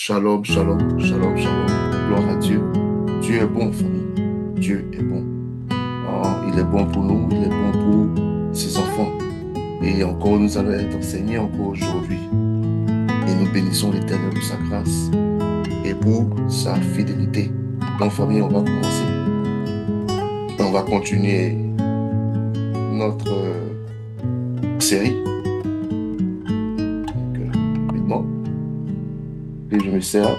Shalom, shalom, shalom, shalom. Gloire à Dieu. Dieu est bon, famille. Dieu est bon. Il est bon pour nous, il est bon pour ses enfants. Et encore, nous allons être enseignés encore aujourd'hui. Et nous bénissons l'Éternel pour sa grâce et pour sa fidélité. Donc, famille, on va commencer. On va continuer notre série. Rapidement. Et je me sers.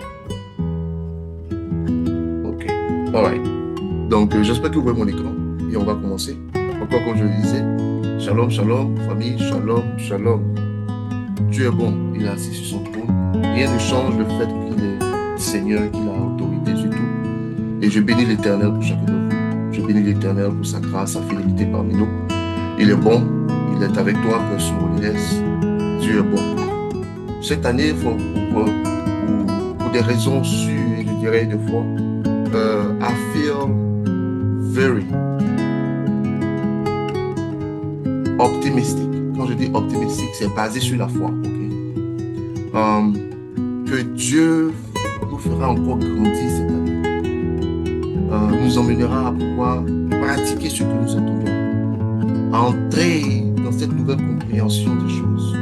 OK. All right. Donc, j'espère que vous voyez mon écran. Et on va commencer. Encore comme je le disais. Shalom, shalom, famille. Shalom, shalom. Dieu est bon. Il est assis sur son trône. Rien ne change le fait qu'il est Seigneur, qu'il a autorité sur tout. Et je bénis l'Éternel pour chacun de vous. Je bénis l'Éternel pour sa grâce, sa fidélité parmi nous. Il est bon. Il est avec toi, Père Sourolines. Dieu est bon. Cette année, pour des raisons sûres, je dirais deux fois, I feel very optimistic. Quand je dis optimistique, c'est basé sur la foi. Okay? Que Dieu nous fera encore grandir cette année. Nous emmènera à pouvoir pratiquer ce que nous entendons. À entrer dans cette nouvelle compréhension des choses.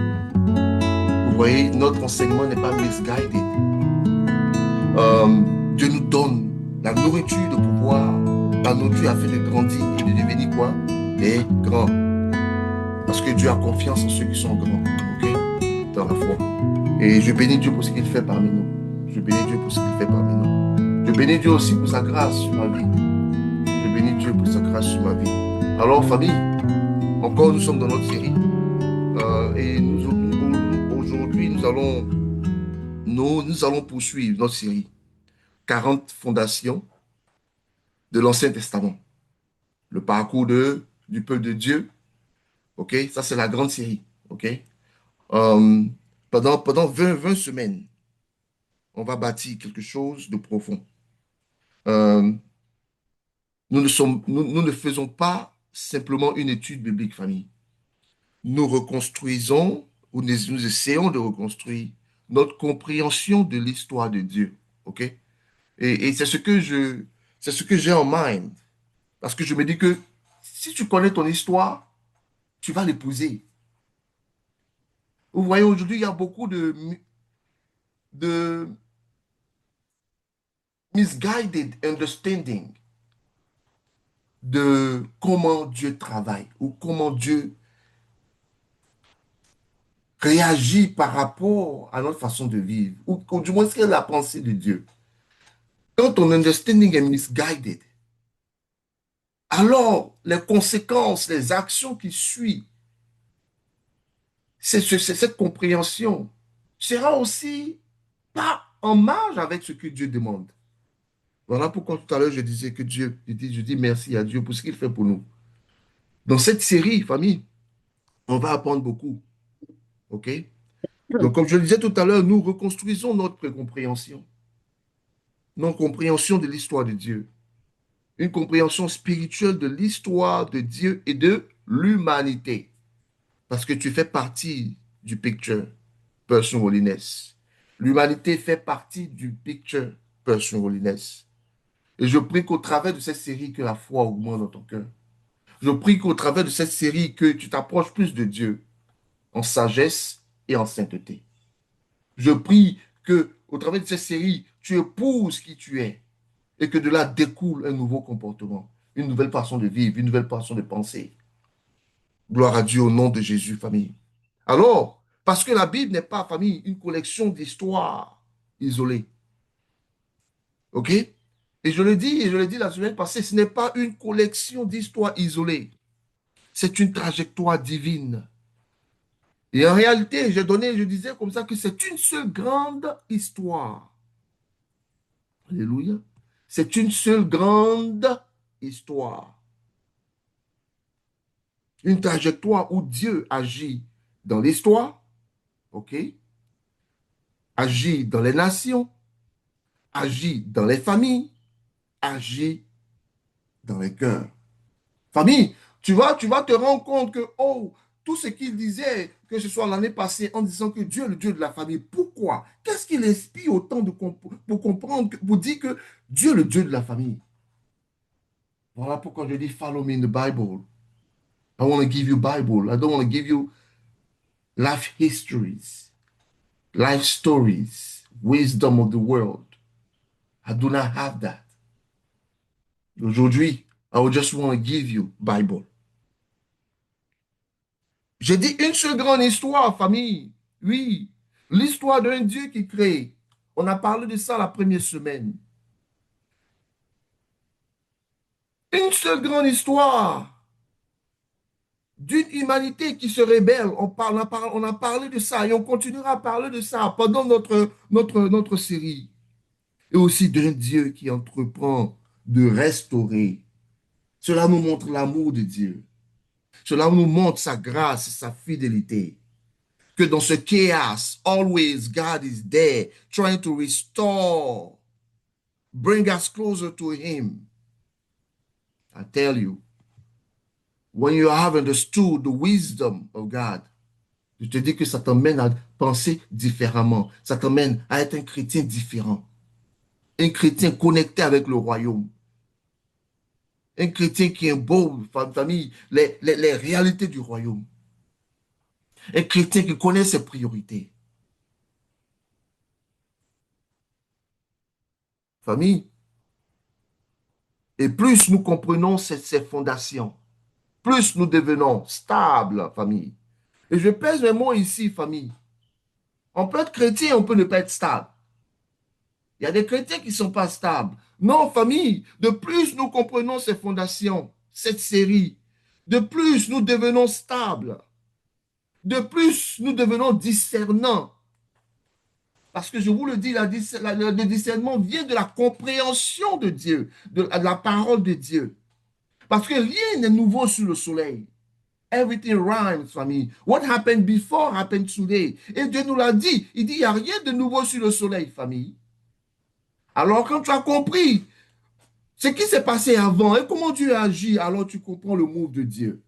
Vous voyez, notre enseignement n'est pas misguided. Dieu nous donne la nourriture de pouvoir, la nourriture afin de grandir et de devenir quoi? Des grands. Parce que Dieu a confiance en ceux qui sont grands, ok? Dans la foi. Et je bénis Dieu pour ce qu'il fait parmi nous. Je bénis Dieu pour ce qu'il fait parmi nous. Je bénis Dieu aussi pour sa grâce sur ma vie. Je bénis Dieu pour sa grâce sur ma vie. Alors, famille, encore nous sommes dans notre série. Et aujourd'hui, nous allons poursuivre notre série. 40 fondations de l'Ancien Testament. Le parcours du peuple de Dieu. OK? Ça, c'est la grande série. OK? Pendant 20 semaines, on va bâtir quelque chose de profond. Nous ne faisons pas simplement une étude biblique, famille. Nous reconstruisons, ou nous essayons de reconstruire notre compréhension de l'histoire de Dieu. OK? Et c'est ce que j'ai en mind. Parce que je me dis que si tu connais ton histoire, tu vas l'épouser. Vous voyez, aujourd'hui, il y a beaucoup de misguided understanding de comment Dieu travaille ou comment Dieu réagit par rapport à notre façon de vivre, ou du moins, ce qu'est la pensée de Dieu. Quand ton understanding est misguided, alors les conséquences, les actions qui suivent, cette compréhension sera aussi pas en marge avec ce que Dieu demande. Voilà pourquoi tout à l'heure je disais que je dis merci à Dieu pour ce qu'il fait pour nous. Dans cette série, famille, on va apprendre beaucoup. OK? Donc, comme je le disais tout à l'heure, nous reconstruisons notre compréhension. Notre compréhension de l'histoire de Dieu. Une compréhension spirituelle de l'histoire de Dieu et de l'humanité. Parce que tu fais partie du picture, Person Holiness. L'humanité fait partie du picture, Person Holiness. Et je prie qu'au travers de cette série, que la foi augmente dans ton cœur. Je prie qu'au travers de cette série, que tu t'approches plus de Dieu en sagesse et en sainteté. Je prie que au travers de cette série, tu épouses qui tu es et que de là découle un nouveau comportement, une nouvelle façon de vivre, une nouvelle façon de penser. Gloire à Dieu au nom de Jésus, famille. Alors, parce que la Bible n'est pas, famille, une collection d'histoires isolées. OK? Et je le dis, la semaine passée, ce n'est pas une collection d'histoires isolées. C'est une trajectoire divine. Et en réalité, je disais comme ça que c'est une seule grande histoire. Alléluia. C'est une seule grande histoire. Une trajectoire où Dieu agit dans l'histoire, OK? Agit dans les nations, agit dans les familles, agit dans les cœurs. Famille, tu vas te rendre compte que, oh, tout ce qu'il disait, que ce soit l'année passée, en disant que Dieu est le Dieu de la famille. Pourquoi? Qu'est-ce qui l'inspire autant pour comprendre, pour dire que Dieu est le Dieu de la famille? Voilà pourquoi je dis follow me in the Bible. I want to give you Bible. I don't want to give you life histories, life stories, wisdom of the world. I do not have that. Aujourd'hui, I would just want to give you Bible. J'ai dit une seule grande histoire, famille. Oui, l'histoire d'un Dieu qui crée. On a parlé de ça la première semaine. Une seule grande histoire d'une humanité qui se rébelle. On a parlé de ça et on continuera à parler de ça pendant notre série. Et aussi d'un Dieu qui entreprend de restaurer. Cela nous montre l'amour de Dieu. Cela nous montre sa grâce et sa fidélité. Que dans ce chaos, always God is there, trying to restore, bring us closer to Him. I tell you, when you have understood the wisdom of God, je te dis que ça t'emmène à penser différemment. Ça t'emmène à être un chrétien différent. Un chrétien connecté avec le royaume. Un chrétien qui embaume, famille, les réalités du royaume. Un chrétien qui connaît ses priorités. Famille. Et plus nous comprenons ces fondations, plus nous devenons stables, famille. Et je pèse mes mots ici, famille. On peut être chrétien, on peut ne pas être stable. Il y a des chrétiens qui ne sont pas stables. Non, famille, de plus nous comprenons ces fondations, cette série, de plus nous devenons stables. De plus nous devenons discernants. Parce que je vous le dis, le discernement vient de la compréhension de Dieu, de la parole de Dieu. Parce que rien n'est nouveau sous le soleil. Everything rhymes, famille. What happened before happened today. Et Dieu nous l'a dit. Il dit, il n'y a rien de nouveau sur le soleil, famille. Alors, quand tu as compris ce qui s'est passé avant et comment Dieu a agi, alors tu comprends le move de Dieu.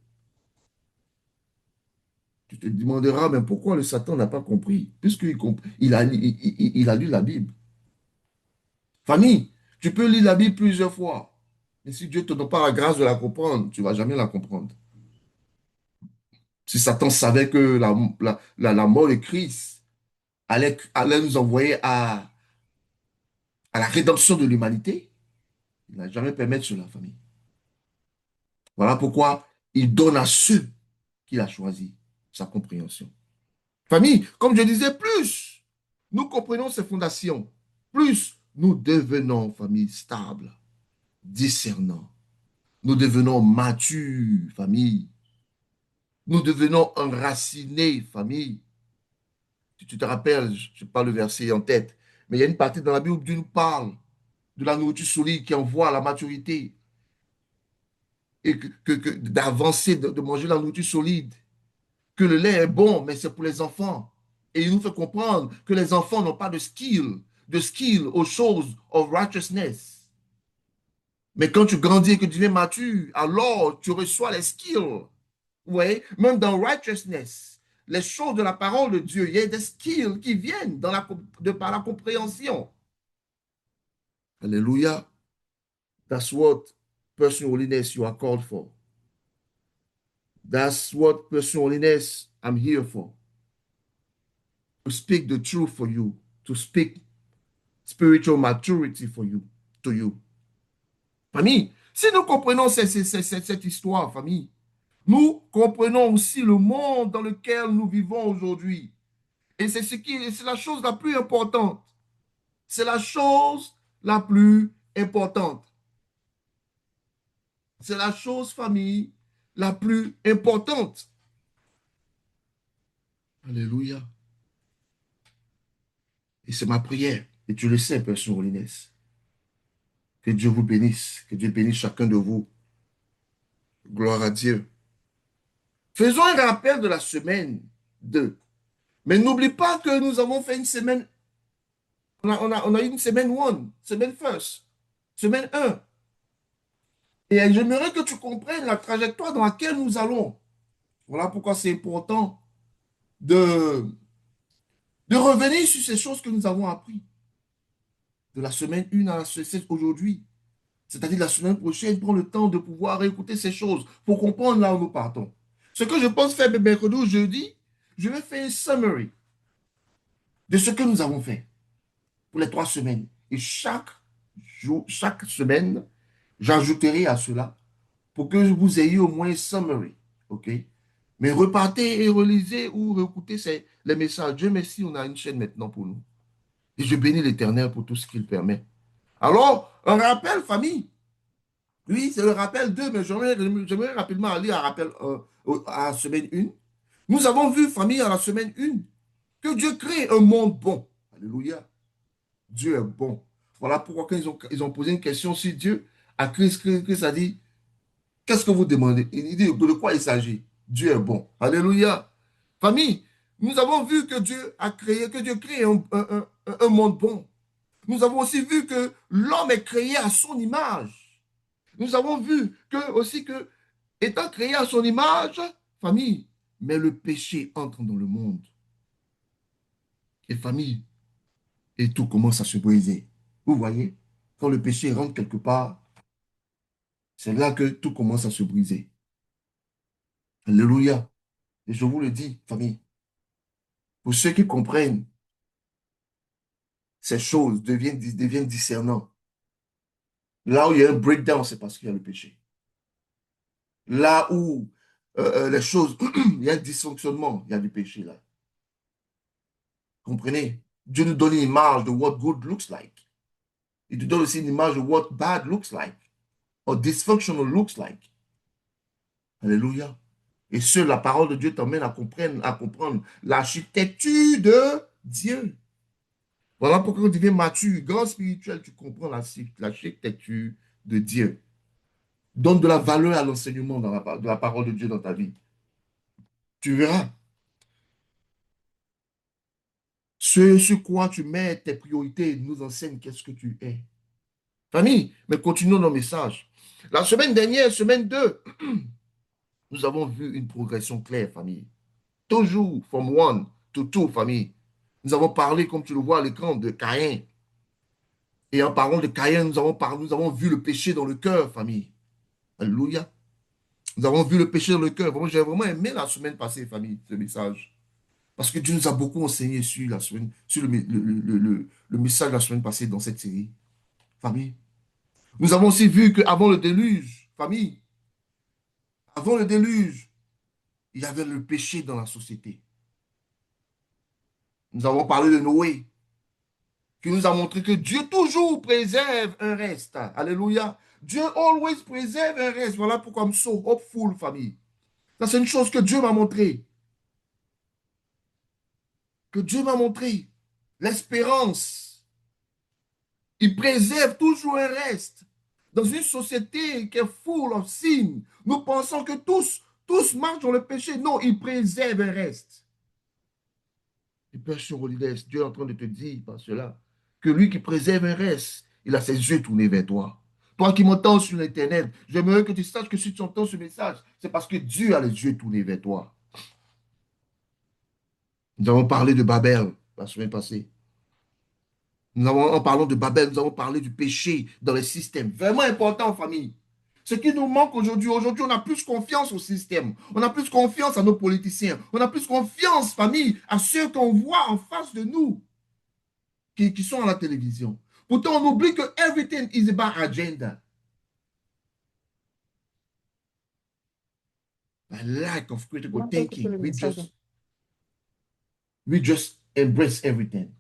Tu te demanderas, mais pourquoi le Satan n'a pas compris? Puisqu'il il a lu la Bible. Famille, tu peux lire la Bible plusieurs fois. Mais si Dieu ne te donne pas la grâce de la comprendre, tu ne vas jamais la comprendre. Si Satan savait que la mort de Christ allait nous envoyer à la rédemption de l'humanité, il n'a jamais permis cela, famille. Voilà pourquoi il donne à ceux qu'il a choisis sa compréhension. Famille, comme je disais, plus nous comprenons ces fondations, plus nous devenons, famille, stable, discernants. Nous devenons matures, famille. Nous devenons enracinés, famille. Si tu te rappelles, je n'ai pas le verset en tête, mais il y a une partie dans la Bible où Dieu nous parle de la nourriture solide qui envoie à la maturité et d'avancer, de manger la nourriture solide. Que le lait est bon, mais c'est pour les enfants. Et il nous fait comprendre que les enfants n'ont pas de skill aux choses of righteousness. Mais quand tu grandis et que tu deviens mature, alors tu reçois les skills. Vous voyez, même dans righteousness, les choses de la parole de Dieu, il y a des skills qui viennent par la compréhension. Alléluia. That's what personal holiness you are called for. That's what personal holiness I'm here for. To speak the truth for you, to speak spiritual maturity for you, to you. Famille, si nous comprenons cette histoire, famille, nous comprenons aussi le monde dans lequel nous vivons aujourd'hui. Et c'est la chose la plus importante. C'est la chose la plus importante. C'est la chose, famille, la plus importante. Alléluia. Et c'est ma prière. Et tu le sais, Père Holiness. Que Dieu vous bénisse. Que Dieu bénisse chacun de vous. Gloire à Dieu. Faisons un rappel de la semaine 2. Mais n'oublie pas que nous avons fait une semaine. On a eu une semaine 1, semaine first, semaine 1. Et j'aimerais que tu comprennes la trajectoire dans laquelle nous allons. Voilà pourquoi c'est important de, de revenir sur ces choses que nous avons apprises de la semaine 1 à la semaine aujourd'hui. C'est-à-dire la semaine prochaine, prends le temps de pouvoir écouter ces choses pour comprendre là où nous partons. Ce que je pense faire mercredi ou jeudi, je vais faire un summary de ce que nous avons fait pour les 3 semaines. Et chaque jour, chaque semaine, j'ajouterai à cela pour que vous ayez au moins un summary. OK? Mais repartez et relisez ou réécoutez les messages. Dieu merci, on a une chaîne maintenant pour nous. Et je bénis l'Éternel pour tout ce qu'il permet. Alors, un rappel, famille. Oui, c'est le rappel 2, mais j'aimerais rapidement aller à rappel à la semaine 1. Nous avons vu, famille, à la semaine 1, que Dieu crée un monde bon. Alléluia. Dieu est bon. Voilà pourquoi quand ils ont posé une question sur Dieu, à Christ a dit, qu'est-ce que vous demandez? Il dit, de quoi il s'agit? Dieu est bon. Alléluia. Famille, nous avons vu que Dieu a créé, que Dieu crée un monde bon. Nous avons aussi vu que l'homme est créé à son image. Nous avons vu que, aussi que, étant créé à son image, famille, mais le péché entre dans le monde. Et famille, et tout commence à se briser. Vous voyez, quand le péché rentre quelque part, c'est là que tout commence à se briser. Alléluia. Et je vous le dis, famille, pour ceux qui comprennent, ces choses deviennent discernants. Là où il y a un breakdown, c'est parce qu'il y a le péché. Là où les choses, il y a un dysfonctionnement, il y a du péché là. Comprenez? Dieu nous donne une image de what good looks like. Il te donne aussi une image de what bad looks like, or dysfunctional looks like. Alléluia. Et seule la parole de Dieu t'emmène à comprendre l'architecture de Dieu. Voilà pourquoi quand tu deviens mature, grand spirituel, tu comprends l'architecture de Dieu. Donne de la valeur à l'enseignement de la parole de Dieu dans ta vie. Tu verras. Ce sur quoi tu mets tes priorités nous enseigne qu'est-ce que tu es. Famille, mais continuons nos messages. La semaine dernière, semaine 2, nous avons vu une progression claire, famille. Toujours, from one to two, famille. Nous avons parlé, comme tu le vois à l'écran, de Caïn. Et en parlant de Caïn, nous avons vu le péché dans le cœur, famille. Alléluia. Nous avons vu le péché dans le cœur. J'ai vraiment aimé la semaine passée, famille, ce message. Parce que Dieu nous a beaucoup enseigné sur la semaine, sur le message de la semaine passée dans cette série. Famille. Nous avons aussi vu qu'avant le déluge, famille, avant le déluge, il y avait le péché dans la société. Nous avons parlé de Noé, qui nous a montré que Dieu toujours préserve un reste. Alléluia. Dieu always préserve un reste. Voilà pourquoi I'm so hopeful, famille. Ça, c'est une chose que Dieu m'a montré. Que Dieu m'a montré. L'espérance. Il préserve toujours un reste. Dans une société qui est full of sin, nous pensons que tous marchent dans le péché. Non, il préserve un reste. Et Père Holiday, Dieu est en train de te dire par cela que lui qui préserve un reste, il a ses yeux tournés vers toi. Toi qui m'entends sur l'Internet, j'aimerais que tu saches que si tu entends ce message, c'est parce que Dieu a les yeux tournés vers toi. Nous avons parlé de Babel la semaine passée. En parlant de Babel, nous avons parlé du péché dans les systèmes. Vraiment important, famille. Ce qui nous manque aujourd'hui, on a plus confiance au système. On a plus confiance à nos politiciens. On a plus confiance, famille, à ceux qu'on voit en face de nous, qui sont à la télévision. Pourtant, on oublie que everything is about agenda. A lack of critical thinking. We just embrace everything.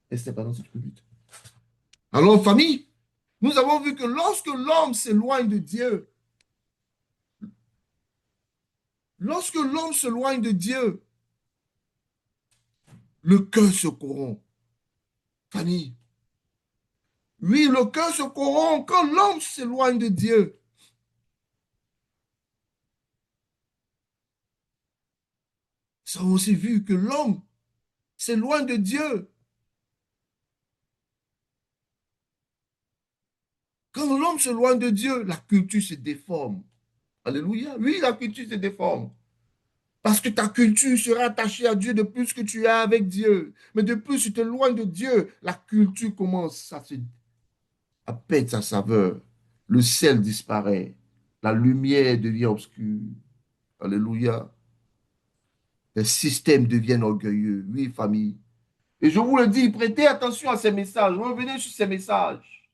Et c'est pas dans cette minute. Alors, famille, nous avons vu que lorsque l'homme s'éloigne de Dieu, lorsque l'homme s'éloigne de Dieu, le cœur se corrompt. Famille, oui, le cœur se corrompt quand l'homme s'éloigne de Dieu. Nous avons aussi vu que l'homme s'éloigne de Dieu. Quand l'homme s'éloigne de Dieu, la culture se déforme. Alléluia. Oui, la culture se déforme. Parce que ta culture sera attachée à Dieu de plus que tu es avec Dieu. Mais de plus tu te loin de Dieu, la culture commence à perdre sa saveur. Le sel disparaît. La lumière devient obscure. Alléluia. Les systèmes deviennent orgueilleux. Oui, famille. Et je vous le dis, prêtez attention à ces messages. Revenez sur ces messages.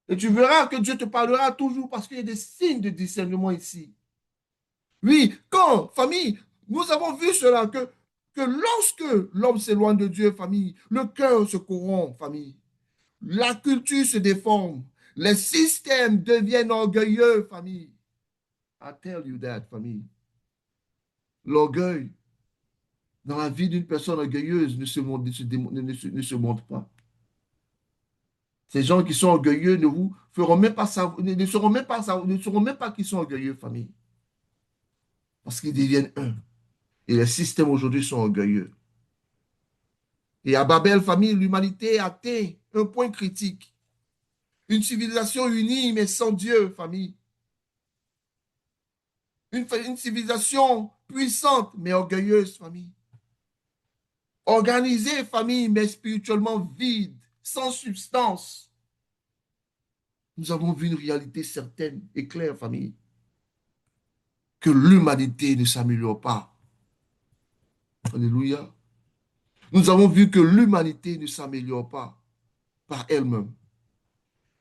Et tu verras que Dieu te parlera toujours parce qu'il y a des signes de discernement ici. Oui, quand, famille, nous avons vu cela, que lorsque l'homme s'éloigne de Dieu, famille, le cœur se corrompt, famille. La culture se déforme. Les systèmes deviennent orgueilleux, famille. I tell you that, famille. L'orgueil dans la vie d'une personne orgueilleuse ne se montre pas. Ces gens qui sont orgueilleux ne vous feront même pas savoir, ne sauront même pas savoir, ne sauront même pas qu'ils sont orgueilleux, famille. Parce qu'ils deviennent un. Et les systèmes aujourd'hui sont orgueilleux. Et à Babel, famille, l'humanité a atteint un point critique. Une civilisation unie, mais sans Dieu, famille. Une civilisation puissante, mais orgueilleuse, famille. Organisée, famille, mais spirituellement vide, sans substance. Nous avons vu une réalité certaine et claire, famille, que l'humanité ne s'améliore pas. Alléluia. Nous avons vu que l'humanité ne s'améliore pas par elle-même.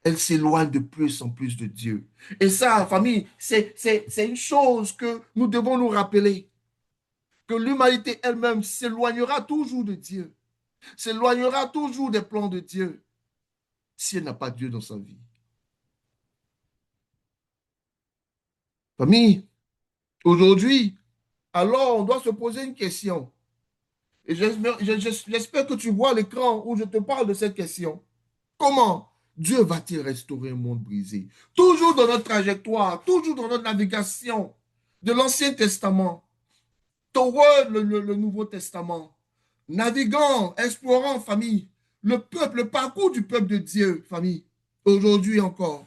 Elle s'éloigne de plus en plus de Dieu. Et ça, famille, c'est une chose que nous devons nous rappeler, que l'humanité elle-même s'éloignera toujours de Dieu, s'éloignera toujours des plans de Dieu, si elle n'a pas Dieu dans sa vie. Famille, aujourd'hui, alors on doit se poser une question. Et j'espère que tu vois l'écran où je te parle de cette question. Comment Dieu va-t-il restaurer un monde brisé? Toujours dans notre trajectoire, toujours dans notre navigation de l'Ancien Testament, toward le Nouveau Testament, naviguant, explorant, famille, le peuple, le parcours du peuple de Dieu, famille, aujourd'hui encore,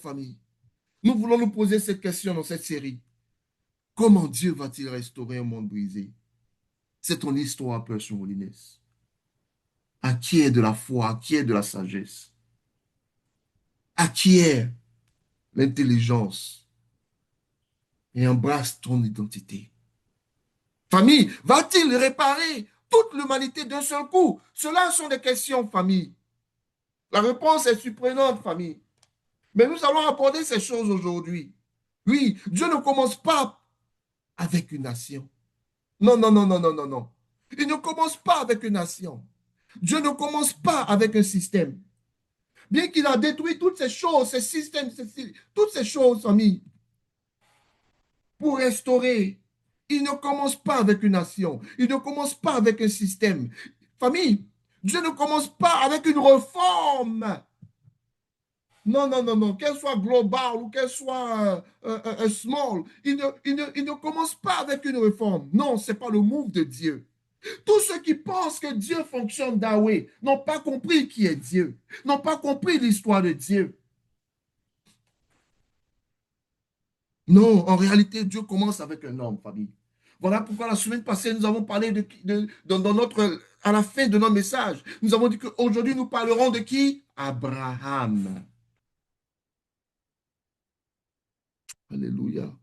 famille. Nous voulons nous poser cette question dans cette série. Comment Dieu va-t-il restaurer un monde brisé? C'est ton histoire, Père Holiness. Acquiert de la foi, acquiert de la sagesse, acquiert l'intelligence et embrasse ton identité. Famille, va-t-il réparer toute l'humanité d'un seul coup? Cela sont des questions, famille. La réponse est surprenante, famille. Mais nous allons aborder ces choses aujourd'hui. Oui, Dieu ne commence pas avec une nation. Non, non, non, non, non, non, non. Il ne commence pas avec une nation. Dieu ne commence pas avec un système. Bien qu'il a détruit toutes ces choses, ces systèmes, toutes ces choses, famille, pour restaurer. Il ne commence pas avec une nation. Il ne commence pas avec un système. Famille, Dieu ne commence pas avec une réforme. Non, non, non, non. Qu'elle soit globale ou qu'elle soit small. Il ne commence pas avec une réforme. Non, ce n'est pas le move de Dieu. Tous ceux qui pensent que Dieu fonctionne d'Yahweh n'ont pas compris qui est Dieu, n'ont pas compris l'histoire de Dieu. Non, en réalité, Dieu commence avec un homme, famille. Voilà pourquoi la semaine passée, nous avons parlé dans notre, à la fin de notre message, nous avons dit qu'aujourd'hui, nous parlerons de qui? Abraham. Alléluia.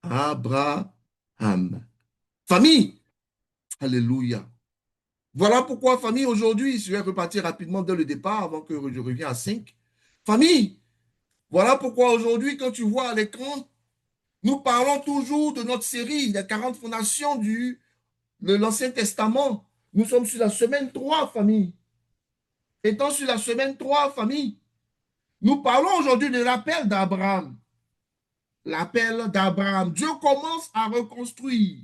Abraham. Famille. Alléluia. Voilà pourquoi, famille, aujourd'hui, je vais repartir rapidement dès le départ avant que je revienne à 5. Famille, voilà pourquoi aujourd'hui, quand tu vois à l'écran, nous parlons toujours de notre série, les 40 fondations de l'Ancien Testament. Nous sommes sur la semaine 3, famille. Étant sur la semaine 3, famille, nous parlons aujourd'hui de l'appel d'Abraham. L'appel d'Abraham. Dieu commence à reconstruire.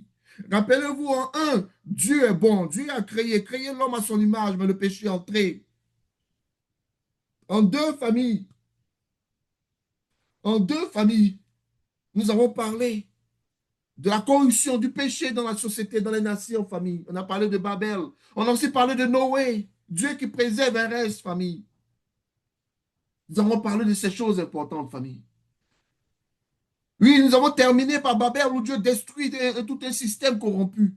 Rappelez-vous en un, Dieu est bon. Dieu a créé l'homme à son image, mais le péché est entré. En deux familles, nous avons parlé de la corruption, du péché dans la société, dans les nations, famille. On a parlé de Babel. On a aussi parlé de Noé, Dieu qui préserve un reste, famille. Nous avons parlé de ces choses importantes, famille. Oui, nous avons terminé par Babel où Dieu détruit tout un système corrompu.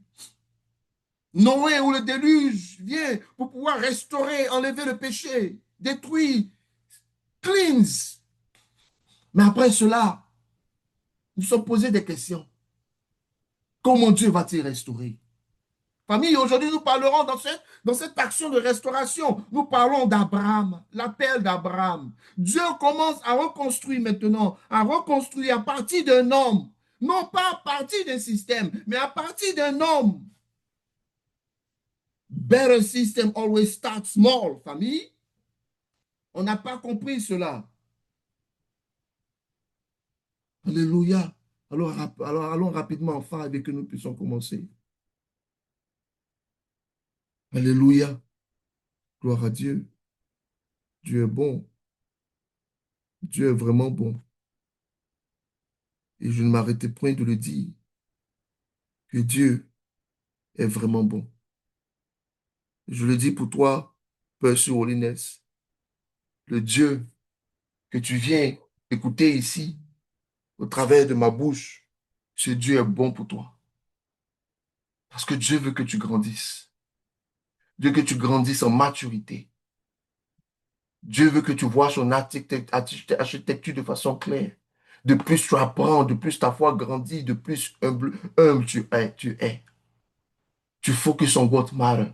Noé où le déluge vient pour pouvoir restaurer, enlever le péché, détruire, cleanse. Mais après cela, nous sommes posés des questions. Comment Dieu va-t-il restaurer? Famille, aujourd'hui, nous parlerons dans cette action de restauration. Nous parlons d'Abraham, l'appel d'Abraham. Dieu commence à reconstruire maintenant, à reconstruire à partir d'un homme. Non pas à partir d'un système, mais à partir d'un homme. Better system always starts small, famille. On n'a pas compris cela. Alléluia. Alors allons rapidement enfin avec que nous puissions commencer. Alléluia. Gloire à Dieu. Dieu est bon. Dieu est vraiment bon. Et je ne m'arrêtais point de le dire, que Dieu est vraiment bon. Je le dis pour toi, Père Holiness, le Dieu que tu viens écouter ici, au travers de ma bouche, ce Dieu est bon pour toi. Parce que Dieu veut que tu grandisses. Dieu veut que tu grandisses en maturité. Dieu veut que tu vois son architecture de façon claire. De plus tu apprends, de plus ta foi grandit, de plus humble tu es, tu es. Tu focuses on what matter.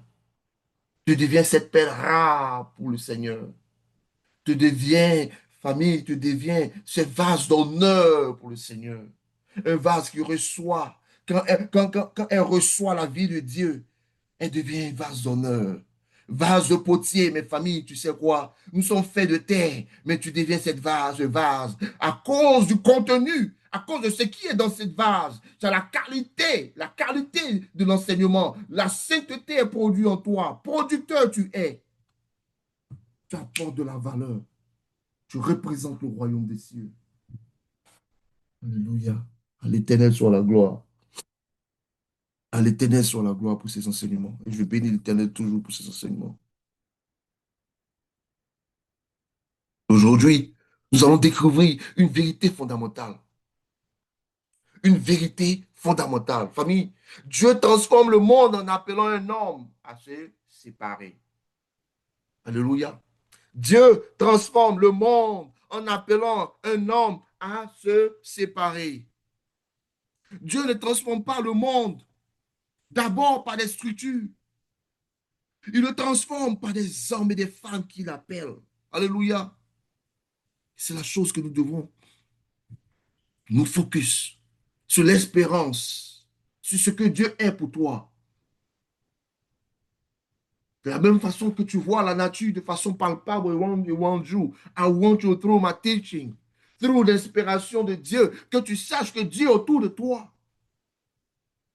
Tu deviens cette perle rare pour le Seigneur. Tu deviens, famille, tu deviens ce vase d'honneur pour le Seigneur. Un vase qui reçoit, quand elle reçoit la vie de Dieu, elle devient un vase d'honneur. Vase de potier, mes familles, tu sais quoi? Nous sommes faits de terre, mais tu deviens cette vase, à cause du contenu, à cause de ce qui est dans cette vase. C'est la qualité de l'enseignement. La sainteté est produite en toi. Producteur tu es. Tu apportes de la valeur. Tu représentes le royaume des cieux. Alléluia. À l'Éternel soit la gloire. À l'Éternel soit la gloire pour ses enseignements. Et je bénis l'Éternel toujours pour ses enseignements. Aujourd'hui, nous allons découvrir une vérité fondamentale. Une vérité fondamentale. Famille, Dieu transforme le monde en appelant un homme à se séparer. Alléluia. Dieu transforme le monde en appelant un homme à se séparer. Dieu ne transforme pas le monde d'abord par des structures. Il le transforme par des hommes et des femmes qui l'appellent. Alléluia. C'est la chose que nous devons nous focus sur l'espérance, sur ce que Dieu est pour toi. De la même façon que tu vois la nature de façon palpable around you, I want you through my teaching, through l'inspiration de Dieu, que tu saches que Dieu est autour de toi.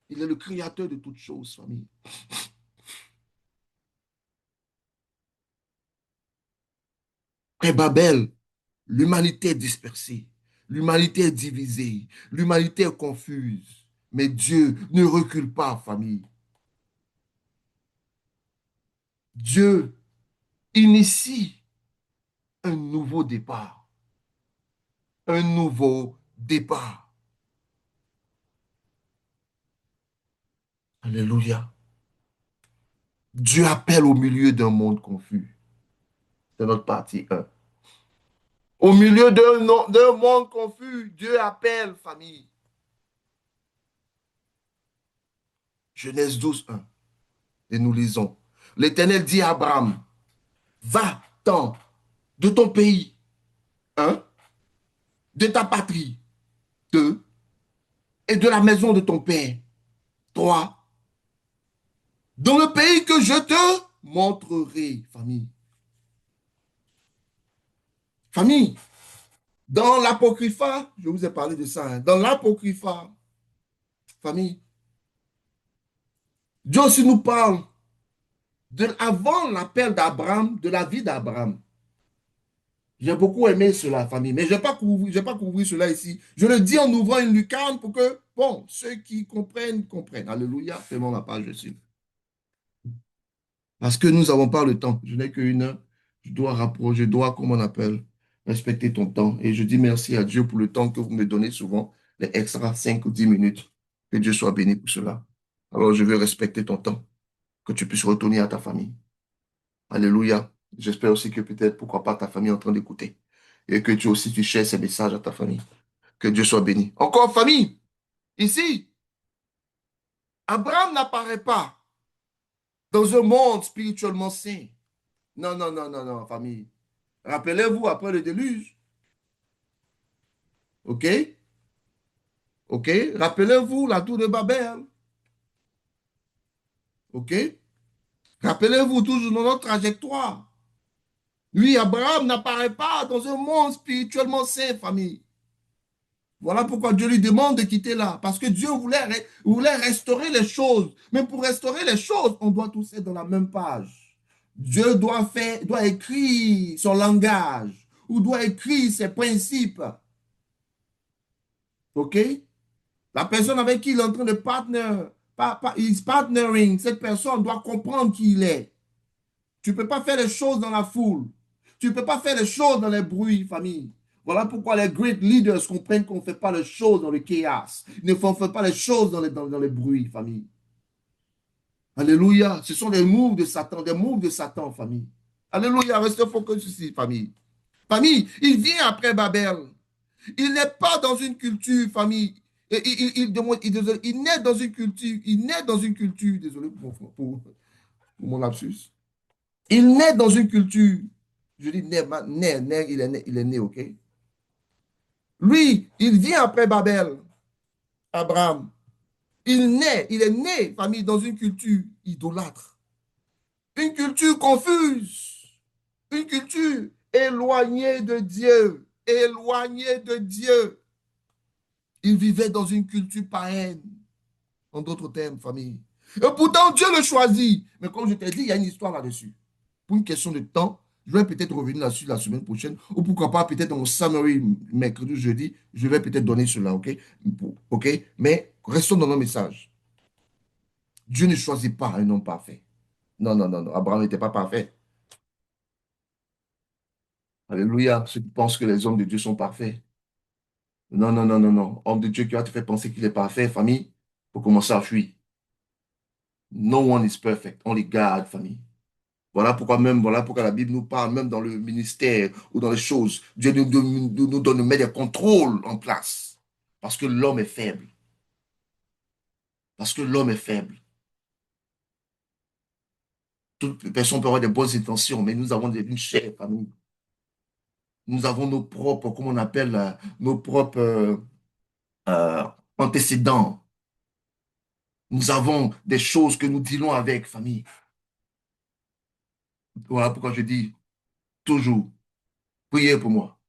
Il est le créateur de toutes choses, famille. Après Babel, l'humanité est dispersée, l'humanité est divisée, l'humanité est confuse. Mais Dieu ne recule pas, famille. Dieu initie un nouveau départ. Un nouveau départ. Alléluia. Dieu appelle au milieu d'un monde confus. C'est notre partie 1. Au milieu d'un monde confus, Dieu appelle, famille. Genèse 12, 1. Et nous lisons. L'Éternel dit à Abraham, va-t'en de ton pays, un, de ta patrie, deux, et de la maison de ton père, trois, dans le pays que je te montrerai, famille. Famille, dans l'Apocrypha, je vous ai parlé de ça, hein, dans l'Apocrypha, famille, Dieu aussi nous parle avant l'appel d'Abraham, de la vie d'Abraham. J'ai beaucoup aimé cela, famille, mais je ne vais pas couvrir cela ici. Je le dis en ouvrant une lucarne pour que, bon, ceux qui comprennent, comprennent. Alléluia, fermons la page dessus. Parce que nous n'avons pas le temps. Je n'ai qu'une heure. Je dois rapprocher, je dois, comment on appelle, respecter ton temps. Et je dis merci à Dieu pour le temps que vous me donnez souvent. les extra 5 ou 10 minutes. Que Dieu soit béni pour cela. Alors, je veux respecter ton temps, que tu puisses retourner à ta famille. Alléluia. J'espère aussi que peut-être, pourquoi pas, ta famille est en train d'écouter. Et que tu aussi, tu share ces messages à ta famille. Que Dieu soit béni. Encore famille, ici, Abraham n'apparaît pas dans un monde spirituellement sain. Non, non, non, non, non, famille. Rappelez-vous, après le déluge, OK? OK? Rappelez-vous la tour de Babel, OK? Rappelez-vous toujours dans notre trajectoire. Lui, Abraham n'apparaît pas dans un monde spirituellement sain, famille. Voilà pourquoi Dieu lui demande de quitter là. Parce que Dieu voulait restaurer les choses. Mais pour restaurer les choses, on doit tous être dans la même page. Dieu doit écrire son langage ou doit écrire ses principes. OK? La personne avec qui il est en train de is partnering, cette personne doit comprendre qui il est. Tu ne peux pas faire les choses dans la foule. Tu ne peux pas faire les choses dans les bruits, famille. Voilà pourquoi les great leaders comprennent qu'on ne fait pas les choses dans le chaos. Ils ne font pas les choses dans les bruits, famille. Alléluia. Ce sont des moves de Satan, famille. Alléluia. Restez focus ici, famille. Famille, il vient après Babel. Il n'est pas dans une culture, famille. Il naît dans une culture. Il naît dans une culture. Désolé pour mon lapsus. Il naît dans une culture. Je dis il est né, ok? Lui, il vient après Babel, Abraham. Il est né, famille, dans une culture idolâtre. Une culture confuse. Une culture éloignée de Dieu. Éloignée de Dieu. Il vivait dans une culture païenne. En d'autres termes, famille. Et pourtant, Dieu le choisit. Mais comme je t'ai dit, il y a une histoire là-dessus. Pour une question de temps, je vais peut-être revenir là-dessus la semaine prochaine, ou pourquoi pas, peut-être dans mon summary mercredi ou jeudi, je vais peut-être donner cela, ok? Ok? Mais restons dans nos messages. Dieu ne choisit pas un homme parfait. Non, non, non, non. Abraham n'était pas parfait. Alléluia. Ceux qui pensent que les hommes de Dieu sont parfaits. Non, non, non, non, non. Homme de Dieu qui va te faire penser qu'il est parfait, famille, pour commencer à fuir. No one is perfect. Only God, famille. Voilà pourquoi la Bible nous parle, même dans le ministère ou dans les choses, Dieu nous donne, nous met des contrôles en place. Parce que l'homme est faible. Parce que l'homme est faible. Toute personne peut avoir des bonnes intentions, mais nous avons une chair, famille. Nous avons nos propres, comment on appelle, nos propres euh, antécédents. Nous avons des choses que nous dealons avec, famille. Voilà pourquoi je dis toujours, priez pour moi.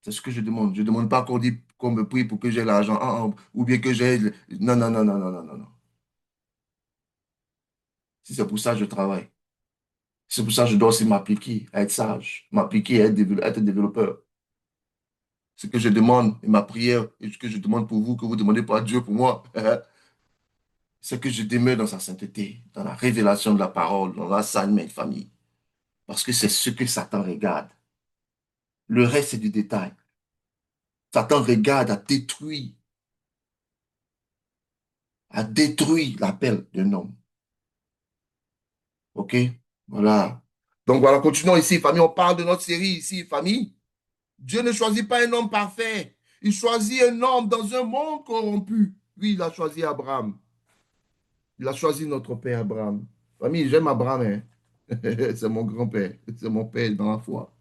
C'est ce que je demande. Je ne demande pas qu'on me prie pour que j'ai l'argent, ou bien que j'ai... Non, non, non, non, non, non, non, non. Si c'est pour ça que je travaille. C'est pour ça que je dois aussi m'appliquer à être sage, m'appliquer à être développeur. Ce que je demande, et ma prière, et ce que je demande pour vous, que vous demandez pas à Dieu pour moi, c'est que je demeure dans sa sainteté, dans la révélation de la parole, dans l'enseignement de famille. Parce que c'est ce que Satan regarde. Le reste, c'est du détail. Satan regarde à détruire l'appel d'un homme. OK? Voilà. Donc voilà, continuons ici, famille. On parle de notre série ici, famille. Dieu ne choisit pas un homme parfait. Il choisit un homme dans un monde corrompu. Oui, il a choisi Abraham. Il a choisi notre père Abraham. Famille, j'aime Abraham, hein. C'est mon grand-père. C'est mon père dans la foi.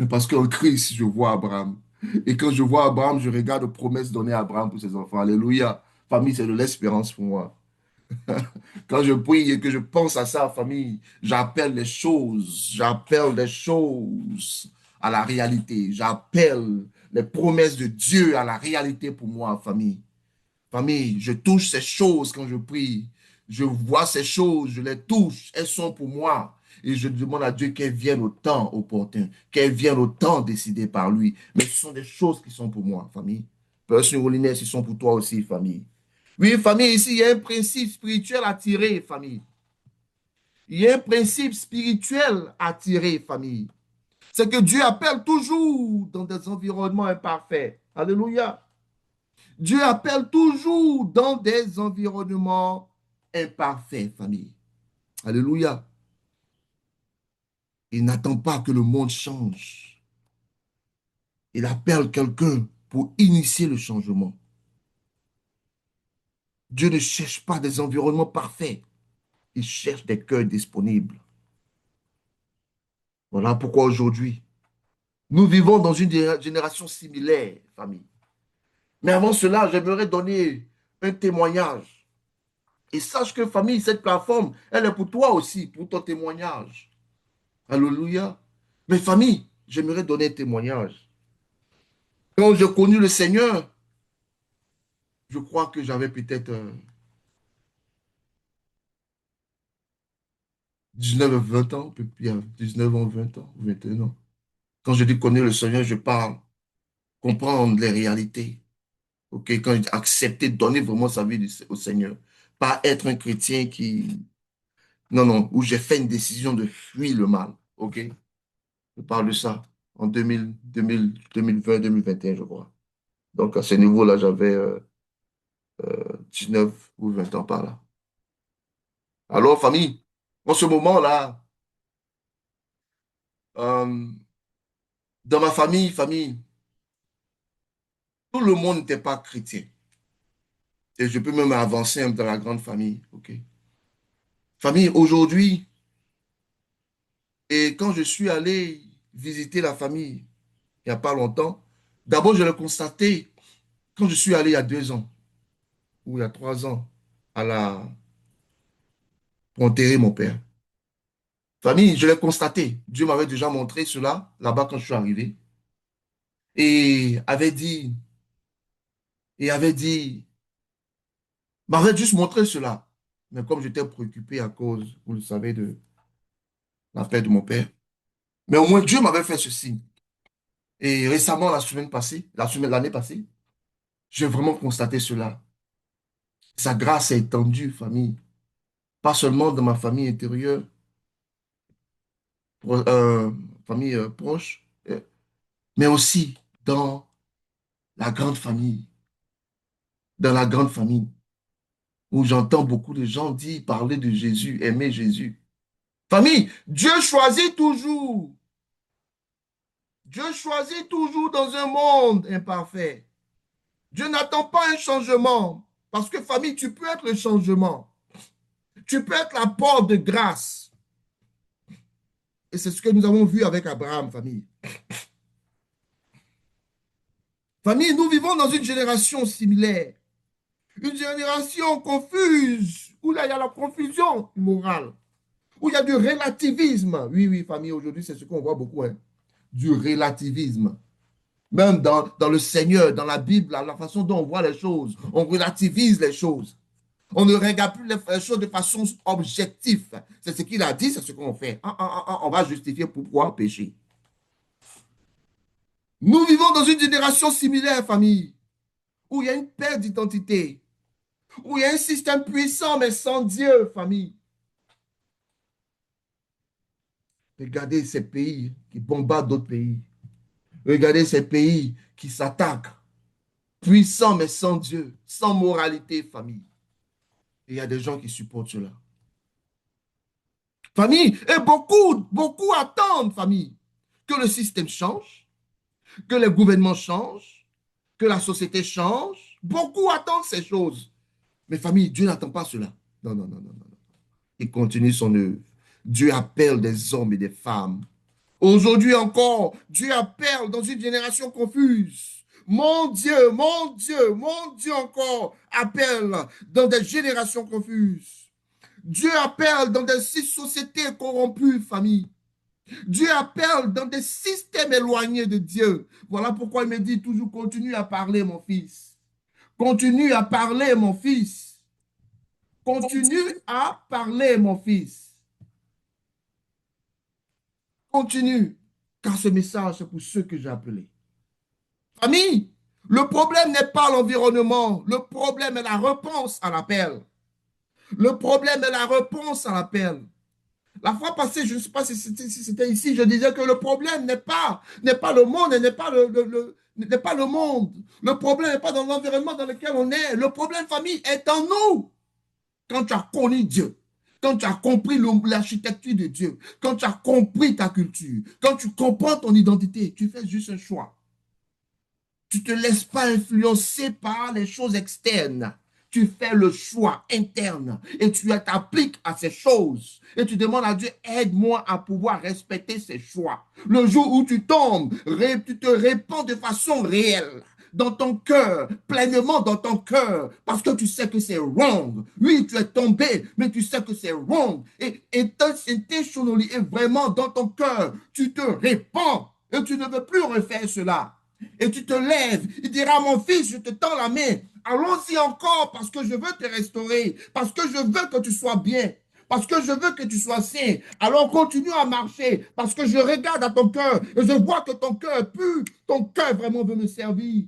Parce qu'en Christ, je vois Abraham. Et quand je vois Abraham, je regarde les promesses données à Abraham pour ses enfants. Alléluia. Famille, c'est de l'espérance pour moi. Quand je prie et que je pense à ça, famille, j'appelle les choses à la réalité. J'appelle les promesses de Dieu à la réalité pour moi, famille. Famille, je touche ces choses quand je prie. Je vois ces choses, je les touche. Elles sont pour moi. Et je demande à Dieu qu'elles viennent au temps opportun, qu'elles viennent au temps décidé par lui. Mais ce sont des choses qui sont pour moi, famille. Personne Holiness, ils sont pour toi aussi, famille. Oui, famille, ici, il y a un principe spirituel à tirer, famille. Il y a un principe spirituel à tirer, famille. C'est que Dieu appelle toujours dans des environnements imparfaits. Alléluia. Dieu appelle toujours dans des environnements imparfaits, famille. Alléluia. Il n'attend pas que le monde change. Il appelle quelqu'un pour initier le changement. Dieu ne cherche pas des environnements parfaits. Il cherche des cœurs disponibles. Voilà pourquoi aujourd'hui, nous vivons dans une génération similaire, famille. Mais avant cela, j'aimerais donner un témoignage. Et sache que, famille, cette plateforme, elle est pour toi aussi, pour ton témoignage. Alléluia. Mais famille, j'aimerais donner un témoignage. Quand j'ai connu le Seigneur, je crois que j'avais peut-être 19 à 20 ans, peu plus, 19 ans, 20 ans, 21 ans. Quand je dis connaître le Seigneur, je parle comprendre les réalités. Ok, quand j'ai accepté de donner vraiment sa vie au Seigneur. Pas être un chrétien qui... Non, non, où j'ai fait une décision de fuir le mal. Ok, je parle de ça en 2020, 2021, je crois. Donc, à ce niveau-là, j'avais 19 ou 20 ans par là. Alors, famille, en ce moment-là, euh, dans ma famille, tout le monde n'était pas chrétien. Et je peux même avancer un peu dans la grande famille. Ok. Famille, aujourd'hui, et quand je suis allé visiter la famille il n'y a pas longtemps, d'abord, je l'ai constaté quand je suis allé il y a 2 ans ou il y a 3 ans à la, pour enterrer mon père. Famille, je l'ai constaté. Dieu m'avait déjà montré cela là-bas quand je suis arrivé et avait dit, m'avait juste montré cela. Mais comme j'étais préoccupé à cause, vous le savez, de la perte de mon père, mais au moins Dieu m'avait fait ceci. Et récemment, la semaine passée, l'année passée, j'ai vraiment constaté cela. Sa grâce est étendue, famille. Pas seulement dans ma famille intérieure, euh, famille proche, mais aussi dans la grande famille. Dans la grande famille, où j'entends beaucoup de gens dire, parler de Jésus, aimer Jésus. Famille, Dieu choisit toujours. Dieu choisit toujours dans un monde imparfait. Dieu n'attend pas un changement. Parce que famille, tu peux être le changement. Tu peux être la porte de grâce. Et c'est ce que nous avons vu avec Abraham, famille. Famille, nous vivons dans une génération similaire. Une génération confuse, où là, il y a la confusion morale, où il y a du relativisme. Oui, oui, famille, aujourd'hui, c'est ce qu'on voit beaucoup, hein. Du relativisme. Même dans le Seigneur, dans la Bible, la façon dont on voit les choses, on relativise les choses. On ne regarde plus les choses de façon objective. C'est ce qu'il a dit, c'est ce qu'on fait. On va justifier pourquoi pécher. Nous vivons dans une génération similaire, famille, où il y a une perte d'identité, où il y a un système puissant, mais sans Dieu, famille. Regardez ces pays qui bombardent d'autres pays. Regardez ces pays qui s'attaquent, puissants, mais sans Dieu, sans moralité, famille. Et il y a des gens qui supportent cela. Famille, et beaucoup attendent, famille, que le système change, que les gouvernements changent, que la société change. Beaucoup attendent ces choses. Mais famille, Dieu n'attend pas cela. Non, non, non, non, non. Il continue son œuvre. Dieu appelle des hommes et des femmes. Aujourd'hui encore, Dieu appelle dans une génération confuse. Mon Dieu encore appelle dans des générations confuses. Dieu appelle dans des sociétés corrompues, famille. Dieu appelle dans des systèmes éloignés de Dieu. Voilà pourquoi il me dit toujours, continue à parler, mon fils. Continue à parler, mon fils. Continue à parler, mon fils. Continue, car ce message, c'est pour ceux que j'ai appelés. Famille, le problème n'est pas l'environnement. Le problème est la réponse à l'appel. Le problème est la réponse à l'appel. La fois passée, je ne sais pas si c'était ici, je disais que le problème n'est pas le monde, n'est pas n'est pas le monde. Le problème n'est pas dans l'environnement dans lequel on est. Le problème, famille, est en nous. Quand tu as connu Dieu, quand tu as compris l'architecture de Dieu, quand tu as compris ta culture, quand tu comprends ton identité, tu fais juste un choix. Tu ne te laisses pas influencer par les choses externes. Tu fais le choix interne et tu t'appliques à ces choses. Et tu demandes à Dieu, aide-moi à pouvoir respecter ces choix. Le jour où tu tombes, tu te répands de façon réelle dans ton cœur, pleinement dans ton cœur, parce que tu sais que c'est wrong. Oui, tu es tombé, mais tu sais que c'est wrong. Et intentionally, et vraiment dans ton cœur, tu te répands et tu ne veux plus refaire cela. Et tu te lèves, il dira, mon fils, je te tends la main. Allons-y encore parce que je veux te restaurer, parce que je veux que tu sois bien, parce que je veux que tu sois sain. Alors continue à marcher, parce que je regarde à ton cœur et je vois que ton cœur est pur, ton cœur vraiment veut me servir.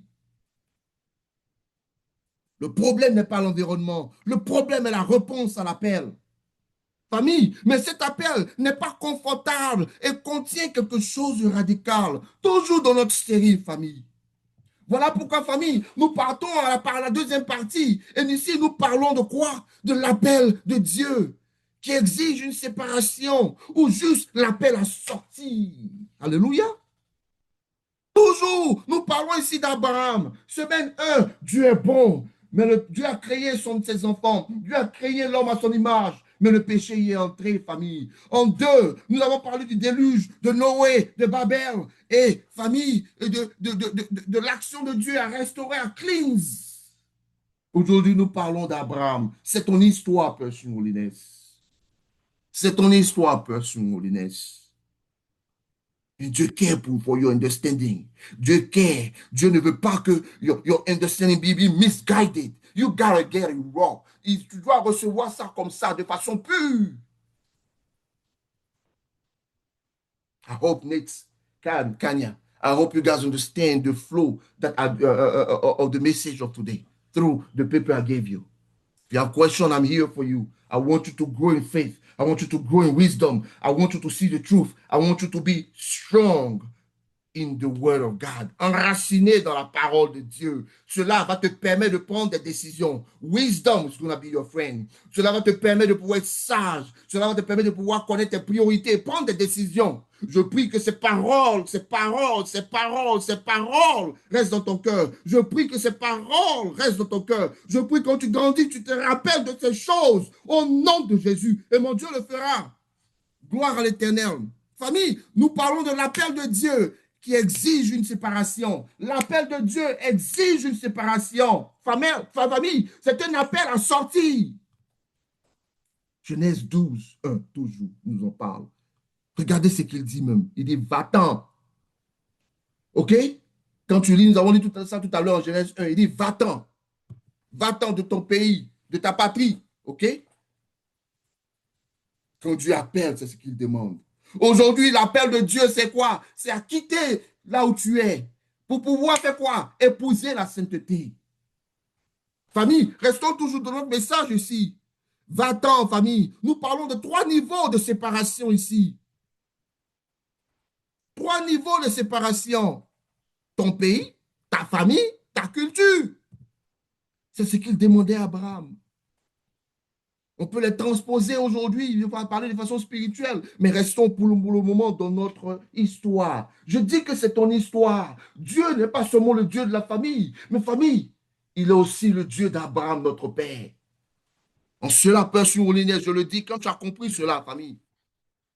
Le problème n'est pas l'environnement, le problème est la réponse à l'appel. Famille, mais cet appel n'est pas confortable et contient quelque chose de radical, toujours dans notre série, famille. Voilà pourquoi, famille, nous partons par la deuxième partie. Et ici, nous parlons de quoi? De l'appel de Dieu qui exige une séparation ou juste l'appel à sortir. Alléluia. Toujours, nous parlons ici d'Abraham. Semaine 1, Dieu est bon, mais Dieu a créé ses enfants. Dieu a créé l'homme à son image. Mais le péché y est entré, famille. En 2, nous avons parlé du déluge, de Noé, de Babel, et famille, de l'action de Dieu à restaurer, à cleanse. Aujourd'hui, nous parlons d'Abraham. C'est ton histoire, Person Holiness. C'est ton histoire, Person Holiness. Et Dieu care for your understanding. Dieu care. Dieu ne veut pas que your understanding be misguided. You gotta get it wrong. Tu dois recevoir ça comme ça, de façon pure. I hope Nate, Kanya, I hope you guys understand the flow of the message of today through the paper I gave you. If you have questions, I'm here for you. I want you to grow in faith. I want you to grow in wisdom. I want you to see the truth. I want you to be strong in the word of God, enraciné dans la parole de Dieu. Cela va te permettre de prendre des décisions. Wisdom is going to be your friend. Cela va te permettre de pouvoir être sage. Cela va te permettre de pouvoir connaître tes priorités, prendre des décisions. Je prie que ces paroles, ces paroles, ces paroles, ces paroles restent dans ton cœur. Je prie que ces paroles restent dans ton cœur. Je prie que quand tu grandis, tu te rappelles de ces choses au nom de Jésus. Et mon Dieu le fera. Gloire à l'Éternel. Famille, nous parlons de l'appel de Dieu qui exige une séparation. L'appel de Dieu exige une séparation. Famille, c'est un appel à sortir. Genèse 12, 1, toujours, nous en parle. Regardez ce qu'il dit même. Il dit, va-t'en. OK? Quand tu lis, nous avons lu ça tout à l'heure en Genèse 1, il dit, va-t'en. Va-t'en de ton pays, de ta patrie. OK? Quand Dieu appelle, c'est ce qu'il demande. Aujourd'hui, l'appel de Dieu, c'est quoi? C'est à quitter là où tu es pour pouvoir faire quoi? Épouser la sainteté. Famille, restons toujours dans notre message ici. Va-t'en, famille. Nous parlons de 3 niveaux de séparation ici. 3 niveaux de séparation. Ton pays, ta famille, ta culture. C'est ce qu'il demandait à Abraham. On peut les transposer aujourd'hui, il va parler de façon spirituelle, mais restons pour le moment dans notre histoire. Je dis que c'est ton histoire. Dieu n'est pas seulement le Dieu de la famille, mais famille, il est aussi le Dieu d'Abraham, notre Père. En cela, Père surligné, je le dis, quand tu as compris cela, famille,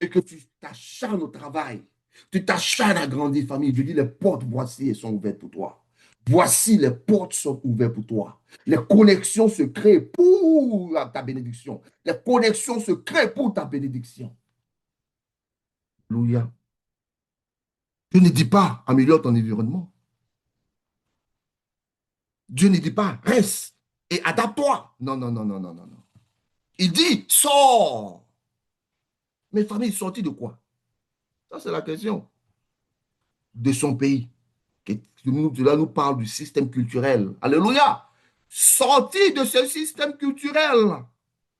et que tu t'acharnes au travail, tu t'acharnes à grandir, famille, je dis, les portes voici sont ouvertes pour toi. Voici, les portes sont ouvertes pour toi. Les connexions se créent pour ta bénédiction. Les connexions se créent pour ta bénédiction. Alléluia. Dieu ne dit pas, améliore ton environnement. Dieu ne dit pas, reste et adapte-toi. Non, non, non, non, non, non, non. Il dit, sors. Mais famille, sortie de quoi? Ça, c'est la question. De son pays. Là, nous parle du système culturel. Alléluia. Sorti de ce système culturel.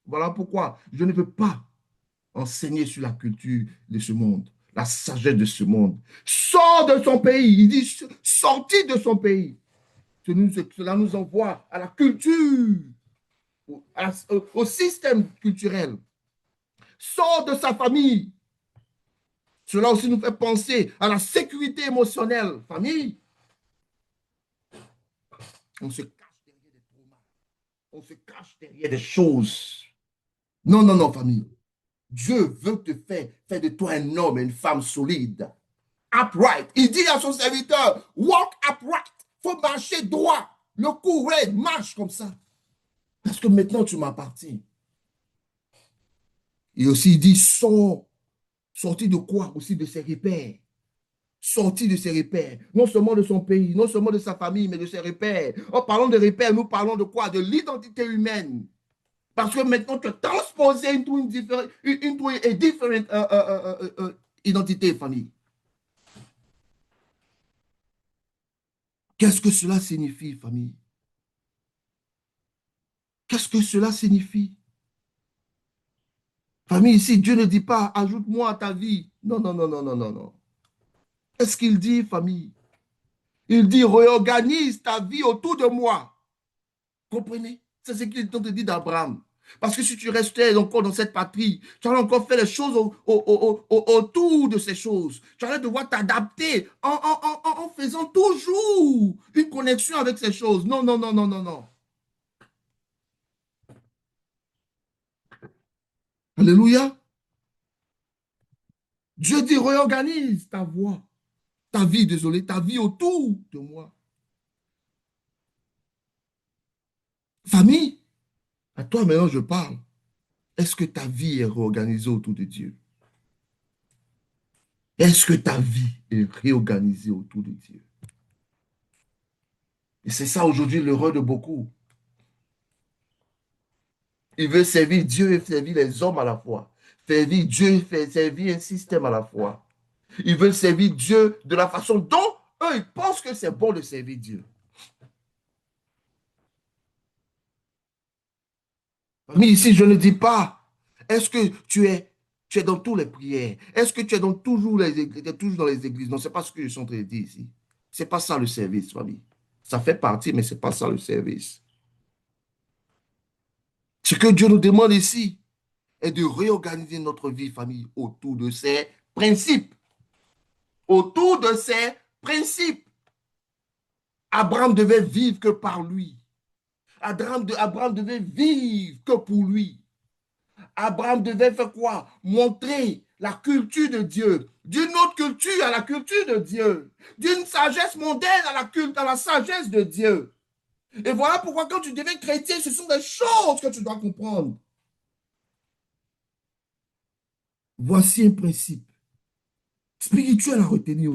Voilà pourquoi je ne veux pas enseigner sur la culture de ce monde. la sagesse de ce monde. Sort de son pays. Il dit sorti de son pays. Cela nous envoie à la culture, au système culturel. Sort de sa famille. Cela aussi nous fait penser à la sécurité émotionnelle. Famille, on se cache derrière des traumas. On se cache derrière des choses. Non, non, non, famille. Dieu veut te faire de toi un homme et une femme solide. Upright. Il dit à son serviteur, walk upright. Il faut marcher droit. Le cou, ouais, marche comme ça. Parce que maintenant, tu m'appartiens. Et aussi, il dit, sorti de quoi? Aussi de ses repères. Sorti de ses repères. Non seulement de son pays, non seulement de sa famille, mais de ses repères. En parlant de repères, nous parlons de quoi? De l'identité humaine. Parce que maintenant, tu as transposé une différente identité, famille. Qu'est-ce que cela signifie, famille? Qu'est-ce que cela signifie? Famille, ici, Dieu ne dit pas, ajoute-moi à ta vie. Non, non, non, non, non, non, non. Qu'est-ce qu'il dit, famille? Il dit, réorganise ta vie autour de moi. Comprenez? C'est ce qu'il te dit d'Abraham. Parce que si tu restais encore dans cette patrie, tu allais encore faire les choses autour de ces choses. Tu allais devoir t'adapter en faisant toujours une connexion avec ces choses. Non, non, non, non, non, non. Alléluia. Dieu dit, réorganise ta voix, ta vie, désolé, ta vie autour de moi. Famille, à toi maintenant je parle. Est-ce que ta vie est réorganisée autour de Dieu? Est-ce que ta vie est réorganisée autour de Dieu? Et c'est ça aujourd'hui l'erreur de beaucoup. Ils veulent servir Dieu et servir les hommes à la fois. Servir Dieu et servir un système à la fois. Ils veulent servir Dieu de la façon dont eux, ils pensent que c'est bon de servir Dieu. Mais ici, je ne dis pas, est-ce que tu es dans toutes les prières? Est-ce que tu es dans toujours dans les églises? Non, ce n'est pas ce que je suis en train de dire ici. Ce n'est pas ça le service, famille. Ça fait partie, mais ce n'est pas ça le service. Ce que Dieu nous demande ici est de réorganiser notre vie, famille, autour de ces principes. Autour de ces principes. Abraham devait vivre que par lui. Abraham devait vivre que pour lui. Abraham devait faire quoi? Montrer la culture de Dieu. D'une autre culture à la culture de Dieu. D'une sagesse mondaine à la sagesse de Dieu. Et voilà pourquoi quand tu deviens chrétien, ce sont des choses que tu dois comprendre. Voici un principe spirituel à retenir,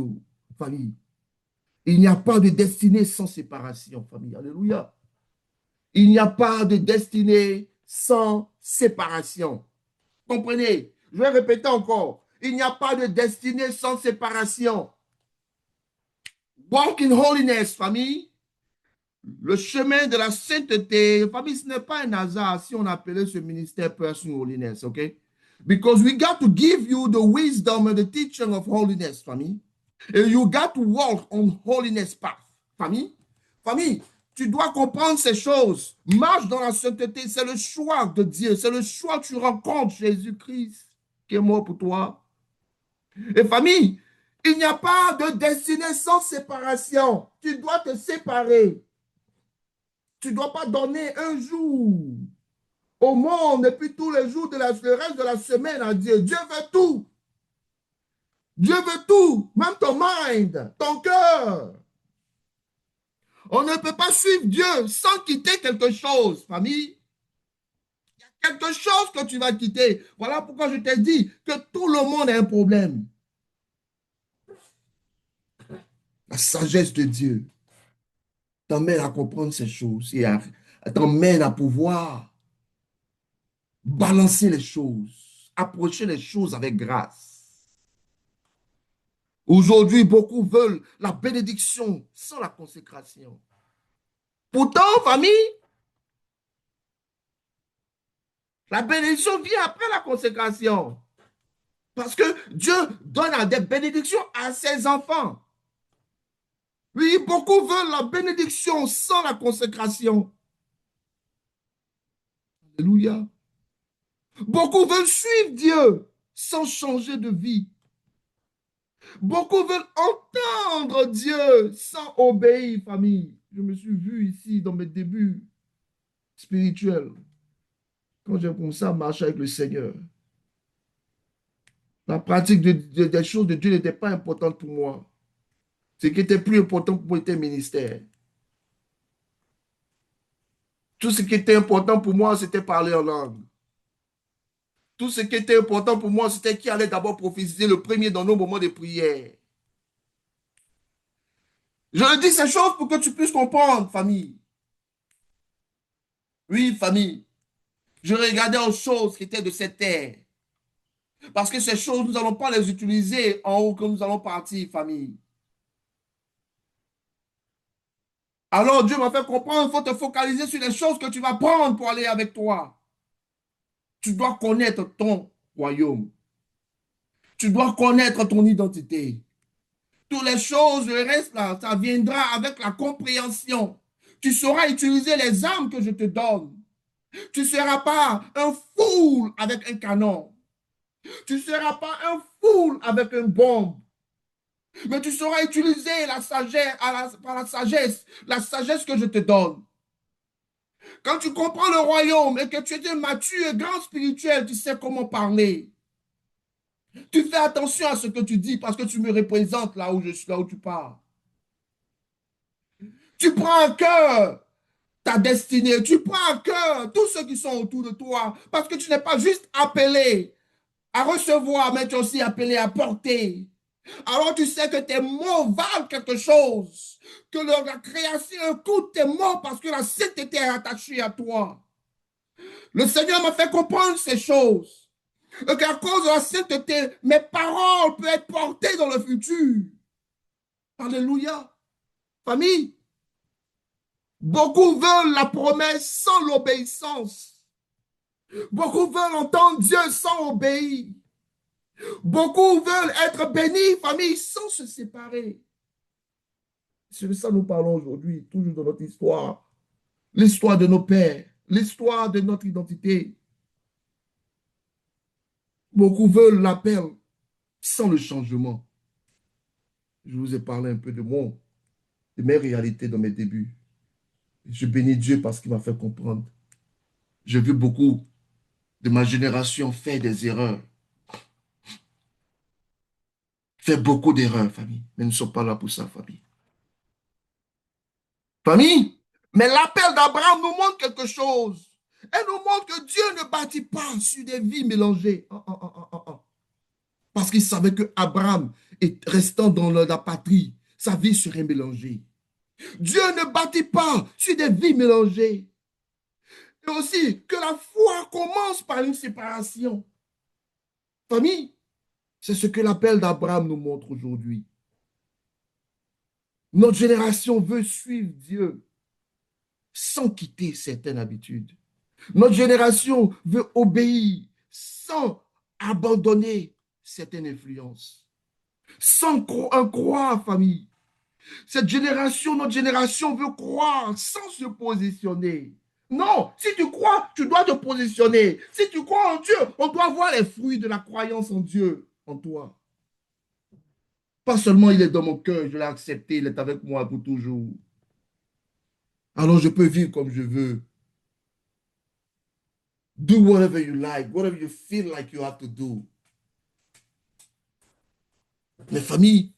famille. Il n'y a pas de destinée sans séparation, famille. Alléluia. Il n'y a pas de destinée sans séparation. Comprenez? Je vais répéter encore. Il n'y a pas de destinée sans séparation. Walk in holiness, famille. Le chemin de la sainteté. Famille, ce n'est pas un hasard si on appelait ce ministère Personal Holiness, ok? Because we got to give you the wisdom and the teaching of holiness, famille. And you got to walk on holiness path, famille. Famille, tu dois comprendre ces choses. Marche dans la sainteté, c'est le choix de Dieu. C'est le choix que tu rencontres Jésus-Christ qui est mort pour toi. Et famille, il n'y a pas de destinée sans séparation. Tu dois te séparer. Tu ne dois pas donner un jour au monde et puis tous les jours le reste de la semaine à Dieu. Dieu veut tout. Dieu veut tout, même ton mind, ton cœur. On ne peut pas suivre Dieu sans quitter quelque chose, famille. Il y a quelque chose que tu vas quitter. Voilà pourquoi je t'ai dit que tout le monde a un problème. La sagesse de Dieu t'emmène à comprendre ces choses et t'emmène à pouvoir balancer les choses, approcher les choses avec grâce. Aujourd'hui, beaucoup veulent la bénédiction sans la consécration. Pourtant, famille, la bénédiction vient après la consécration. Parce que Dieu donne des bénédictions à ses enfants. Oui, beaucoup veulent la bénédiction sans la consécration. Alléluia. Beaucoup veulent suivre Dieu sans changer de vie. Beaucoup veulent entendre Dieu sans obéir, famille. Je me suis vu ici dans mes débuts spirituels, quand j'ai commencé à marcher avec le Seigneur. La pratique des choses de Dieu n'était pas importante pour moi. Ce qui était plus important pour moi était le ministère. Tout ce qui était important pour moi, c'était parler en langue. Tout ce qui était important pour moi, c'était qui allait d'abord prophétiser le premier dans nos moments de prière. Je le dis ces choses pour que tu puisses comprendre, famille. Oui, famille. Je regardais aux choses qui étaient de cette terre. Parce que ces choses, nous n'allons pas les utiliser en haut que nous allons partir, famille. Alors Dieu m'a fait comprendre, il faut te focaliser sur les choses que tu vas prendre pour aller avec toi. Tu dois connaître ton royaume. Tu dois connaître ton identité. Toutes les choses, le reste là, ça viendra avec la compréhension. Tu sauras utiliser les armes que je te donne. Tu ne seras pas un fou avec un canon. Tu ne seras pas un fou avec une bombe. Mais tu sauras utiliser la sagesse, par la sagesse que je te donne. Quand tu comprends le royaume et que tu es mature et grand spirituel, tu sais comment parler. Tu fais attention à ce que tu dis parce que tu me représentes là où je suis, là où tu parles. Tu prends à cœur ta destinée. Tu prends à cœur tous ceux qui sont autour de toi parce que tu n'es pas juste appelé à recevoir, mais tu es aussi appelé à porter. Alors tu sais que tes mots valent quelque chose, que la création écoute tes mots parce que la sainteté est attachée à toi. Le Seigneur m'a fait comprendre ces choses. Et qu'à cause de la sainteté, mes paroles peuvent être portées dans le futur. Alléluia. Famille, beaucoup veulent la promesse sans l'obéissance. Beaucoup veulent entendre Dieu sans obéir. Beaucoup veulent être bénis, famille, sans se séparer. C'est de ça que nous parlons aujourd'hui, toujours dans notre histoire. L'histoire de nos pères, l'histoire de notre identité. Beaucoup veulent l'appel sans le changement. Je vous ai parlé un peu de mes réalités dans mes débuts. Je bénis Dieu parce qu'il m'a fait comprendre. J'ai vu beaucoup de ma génération faire des erreurs. Faire beaucoup d'erreurs, famille. Mais nous ne sommes pas là pour ça, famille. Famille, mais l'appel d'Abraham nous montre quelque chose. Elle nous montre que Dieu ne bâtit pas sur des vies mélangées. Parce qu'il savait que Abraham, restant dans la patrie, sa vie serait mélangée. Dieu ne bâtit pas sur des vies mélangées. Et aussi que la foi commence par une séparation. Famille, c'est ce que l'appel d'Abraham nous montre aujourd'hui. Notre génération veut suivre Dieu sans quitter certaines habitudes. Notre génération veut obéir sans abandonner certaines influences. Sans croire, famille. Notre génération veut croire sans se positionner. Non, si tu crois, tu dois te positionner. Si tu crois en Dieu, on doit voir les fruits de la croyance en Dieu, en toi. Pas seulement il est dans mon cœur, je l'ai accepté, il est avec moi pour toujours. Alors je peux vivre comme je veux. Do whatever you like, whatever you feel like you have to do. Les familles,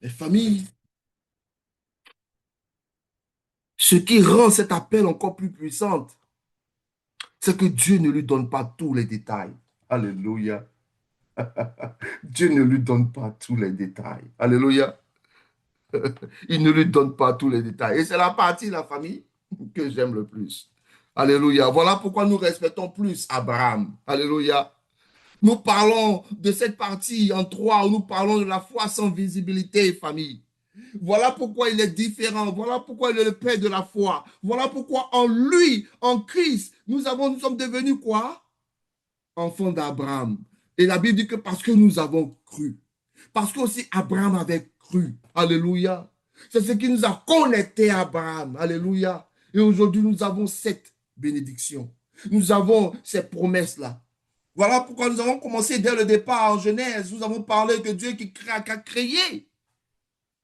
les familles, ce qui rend cet appel encore plus puissant, c'est que Dieu ne lui donne pas tous les détails. Alléluia. Dieu ne lui donne pas tous les détails. Alléluia. Il ne lui donne pas tous les détails. Et c'est la partie de la famille que j'aime le plus. Alléluia. Voilà pourquoi nous respectons plus Abraham. Alléluia. Nous parlons de cette partie en 3 où nous parlons de la foi sans visibilité, famille. Voilà pourquoi il est différent. Voilà pourquoi il est le père de la foi. Voilà pourquoi en lui, en Christ, nous sommes devenus quoi? enfants d'Abraham. Et la Bible dit que parce que nous avons cru. Parce que aussi Abraham avait cru. Alléluia. C'est ce qui nous a connectés à Abraham. Alléluia. Et aujourd'hui, nous avons cette bénédiction. Nous avons ces promesses-là. Voilà pourquoi nous avons commencé dès le départ en Genèse. Nous avons parlé que Dieu qui a créé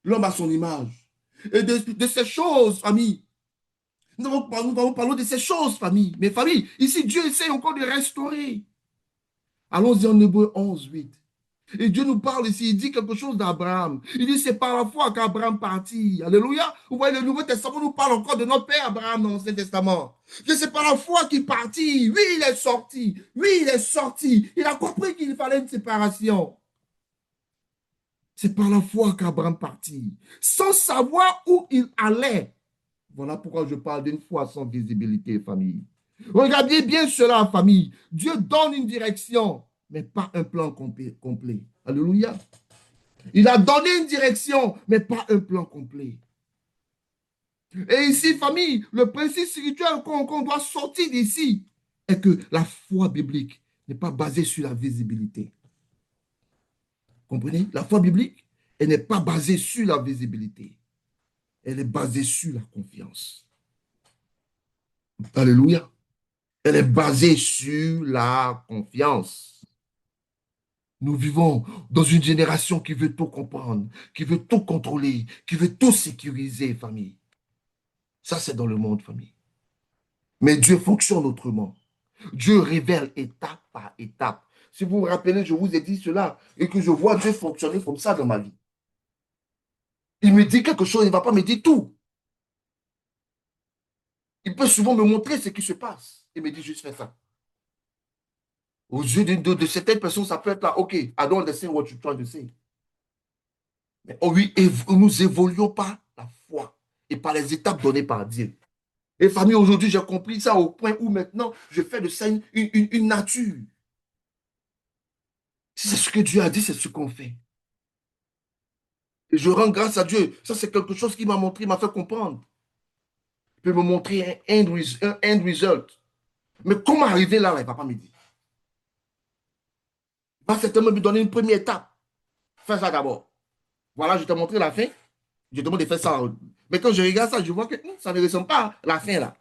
l'homme à son image. Et de ces choses, famille. Nous avons parlé de ces choses, famille. Mais famille, ici, Dieu essaie encore de restaurer. Allons-y en Hébreu 11, 8. Et Dieu nous parle ici, il dit quelque chose d'Abraham. Il dit, c'est par la foi qu'Abraham partit. Alléluia. Vous voyez, le Nouveau Testament nous parle encore de notre père Abraham dans l'Ancien Testament. Que c'est par la foi qu'il partit. Oui, il est sorti. Oui, il est sorti. Il a compris qu'il fallait une séparation. C'est par la foi qu'Abraham partit, sans savoir où il allait. Voilà pourquoi je parle d'une foi sans visibilité, famille. Regardez bien cela, famille. Dieu donne une direction, mais pas un plan complet. Alléluia. Il a donné une direction, mais pas un plan complet. Et ici, famille, le principe spirituel qu'on doit sortir d'ici est que la foi biblique n'est pas basée sur la visibilité. Comprenez? La foi biblique, elle n'est pas basée sur la visibilité. Elle est basée sur la confiance. Alléluia. Elle est basée sur la confiance. Nous vivons dans une génération qui veut tout comprendre, qui veut tout contrôler, qui veut tout sécuriser, famille. Ça, c'est dans le monde, famille. Mais Dieu fonctionne autrement. Dieu révèle étape par étape. Si vous vous rappelez, je vous ai dit cela et que je vois Dieu fonctionner comme ça dans ma vie. Il me dit quelque chose, il ne va pas me dire tout. Il peut souvent me montrer ce qui se passe. Il me dit juste fais ça. Aux yeux de certaines personnes, ça peut être là, OK, I don't understand what you're trying to say. Mais oh oui, nous évoluons par la foi et par les étapes données par Dieu. Et famille, aujourd'hui, j'ai compris ça au point où maintenant, je fais de ça une nature. Si c'est ce que Dieu a dit, c'est ce qu'on fait. Et je rends grâce à Dieu. Ça, c'est quelque chose qui m'a montré, m'a fait comprendre. Il peut me montrer un end result. Mais comment arriver là, il ne va pas me dire. Il va certainement me donner une première étape. Fais ça d'abord. Voilà, je t'ai montré la fin. Je te demande de faire ça. Mais quand je regarde ça, je vois que ça ne ressemble pas à la fin là.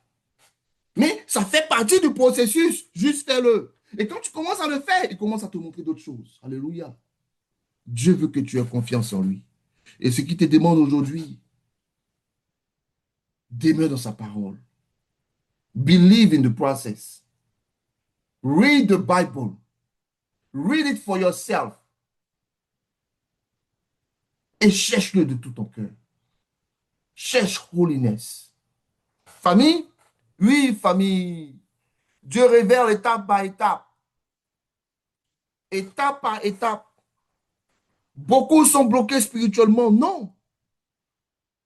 Mais ça fait partie du processus. Juste fais-le. Et quand tu commences à le faire, il commence à te montrer d'autres choses. Alléluia. Dieu veut que tu aies confiance en lui. Et ce qu'il te demande aujourd'hui, demeure dans sa parole. Believe in the process. Read the Bible. Read it for yourself. Et cherche-le de tout ton cœur. Cherche holiness. Famille? Oui, famille. Dieu révèle étape par étape. Étape par étape. Beaucoup sont bloqués spirituellement. Non.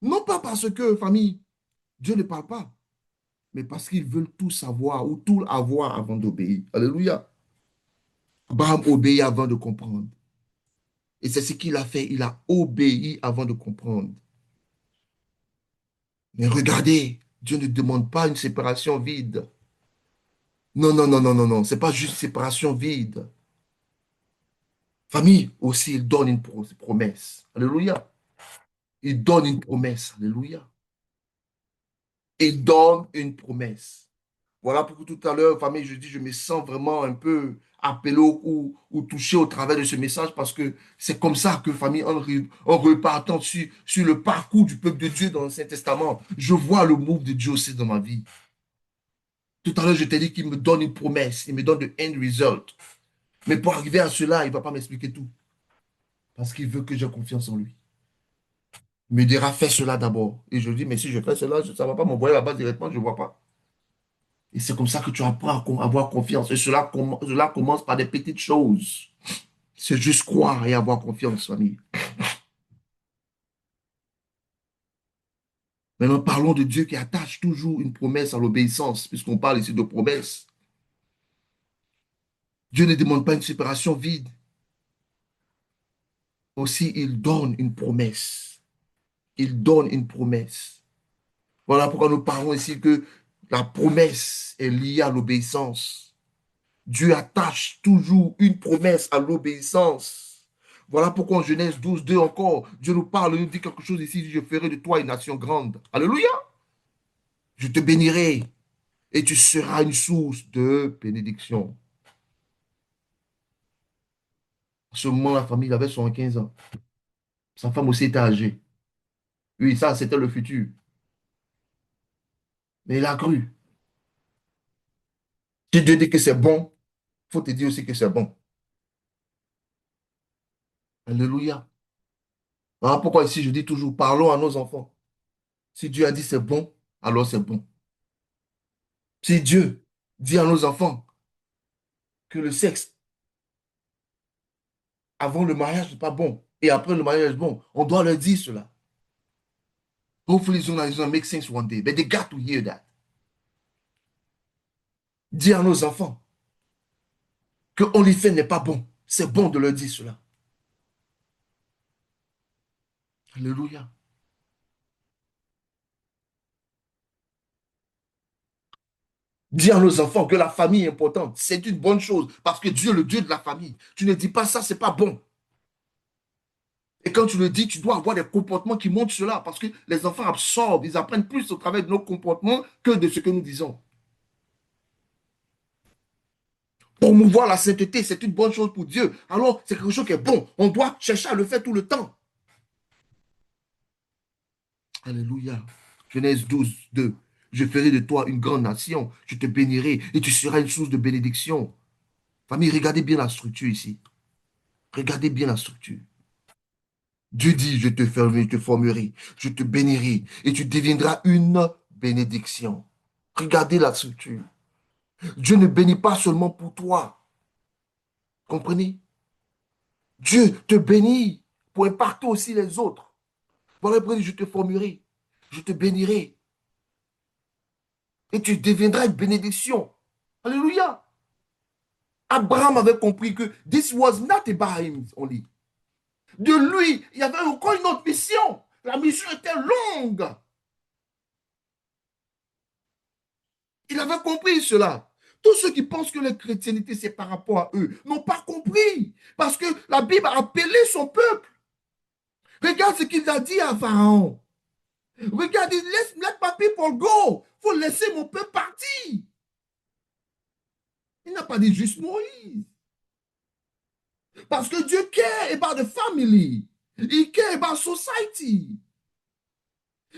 Non pas parce que, famille, Dieu ne parle pas, mais parce qu'ils veulent tout savoir ou tout avoir avant d'obéir. Alléluia. Abraham obéit avant de comprendre. Et c'est ce qu'il a fait. Il a obéi avant de comprendre. Mais regardez, Dieu ne demande pas une séparation vide. Non, non, non, non, non, non. Ce n'est pas juste séparation vide. Famille aussi, il donne une promesse. Alléluia. Il donne une promesse. Alléluia. Il donne une promesse. Voilà pourquoi tout à l'heure, famille, je dis, je me sens vraiment un peu appelé ou touché au travers de ce message parce que c'est comme ça que, famille, en repartant sur le parcours du peuple de Dieu dans l'Ancien Testament, je vois le move de Dieu aussi dans ma vie. Tout à l'heure, je t'ai dit qu'il me donne une promesse, il me donne le end result. Mais pour arriver à cela, il ne va pas m'expliquer tout parce qu'il veut que j'ai confiance en lui. Il me dira, fais cela d'abord. Et je dis, mais si je fais cela, ça ne va pas m'envoyer là-bas directement, je ne vois pas. Et c'est comme ça que tu apprends à avoir confiance. Et cela commence par des petites choses. C'est juste croire et avoir confiance, famille. Maintenant, parlons de Dieu qui attache toujours une promesse à l'obéissance, puisqu'on parle ici de promesse. Dieu ne demande pas une séparation vide. Aussi, il donne une promesse. Il donne une promesse. Voilà pourquoi nous parlons ici que la promesse est liée à l'obéissance. Dieu attache toujours une promesse à l'obéissance. Voilà pourquoi en Genèse 12, 2 encore, Dieu nous parle, nous dit quelque chose ici, je ferai de toi une nation grande. Alléluia. Je te bénirai et tu seras une source de bénédiction. À ce moment, la famille avait 15 ans. Sa femme aussi était âgée. Oui, ça, c'était le futur. Mais il a cru. Si Dieu dit que c'est bon, il faut te dire aussi que c'est bon. Alléluia. Voilà pourquoi ici, je dis toujours, parlons à nos enfants. Si Dieu a dit c'est bon, alors c'est bon. Si Dieu dit à nos enfants que le sexe avant le mariage n'est pas bon et après le mariage est bon, on doit leur dire cela. Hopefully it's gonna make sense one day, but they got to hear that. Dire à nos enfants que OnlyFans n'est pas bon, c'est bon de leur dire cela. Alléluia. Dire à nos enfants que la famille est importante, c'est une bonne chose parce que Dieu est le Dieu de la famille. Tu ne dis pas ça, c'est pas bon. Et quand tu le dis, tu dois avoir des comportements qui montrent cela parce que les enfants absorbent, ils apprennent plus au travers de nos comportements que de ce que nous disons. Promouvoir la sainteté, c'est une bonne chose pour Dieu. Alors, c'est quelque chose qui est bon. On doit chercher à le faire tout le temps. Alléluia. Genèse 12, 2. Je ferai de toi une grande nation. Je te bénirai et tu seras une source de bénédiction. Famille, regardez bien la structure ici. Regardez bien la structure. Dieu dit, je te formerai, je te bénirai et tu deviendras une bénédiction. Regardez la structure. Dieu ne bénit pas seulement pour toi. Comprenez? Dieu te bénit pour impacter aussi les autres. Voilà pourquoi je te formerai, je te bénirai et tu deviendras une bénédiction. Alléluia. Abraham avait compris que this was not about him only. De lui, il y avait encore une autre mission. La mission était longue. Il avait compris cela. Tous ceux qui pensent que la chrétienté, c'est par rapport à eux, n'ont pas compris. Parce que la Bible a appelé son peuple. Regarde ce qu'il a dit à Pharaon. Regarde, let my people go. Il faut laisser mon peuple partir. Il n'a pas dit juste Moïse. Parce que Dieu care about the family. He care about society.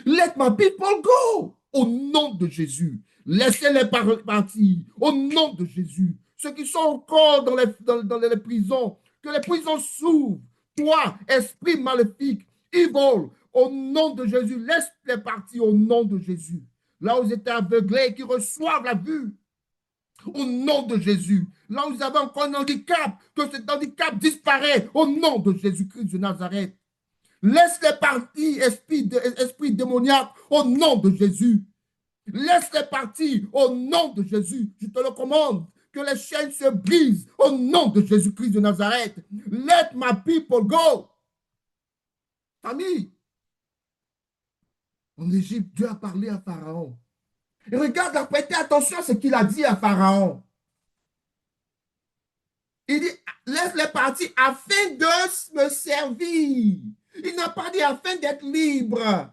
Let my people go. Au nom de Jésus. Laissez-les partir. Au nom de Jésus. Ceux qui sont encore dans les prisons, que les prisons s'ouvrent. Toi, esprit maléfique, evil, au nom de Jésus, laisse-les partir au nom de Jésus. Là où ils étaient aveuglés, qui reçoivent la vue. Au nom de Jésus. Là où vous avez encore un handicap, que cet handicap disparaît au nom de Jésus-Christ de Nazareth. Laisse-les partir, esprit démoniaque, au nom de Jésus. Laisse-les partir, au nom de Jésus. Je te le commande. Que les chaînes se brisent, au nom de Jésus-Christ de Nazareth. Let my people go. Famille, en Égypte, Dieu a parlé à Pharaon. Et regarde, prêtez attention à ce qu'il a dit à Pharaon. Il dit, laisse-les partir afin de me servir. Il n'a pas dit afin d'être libre.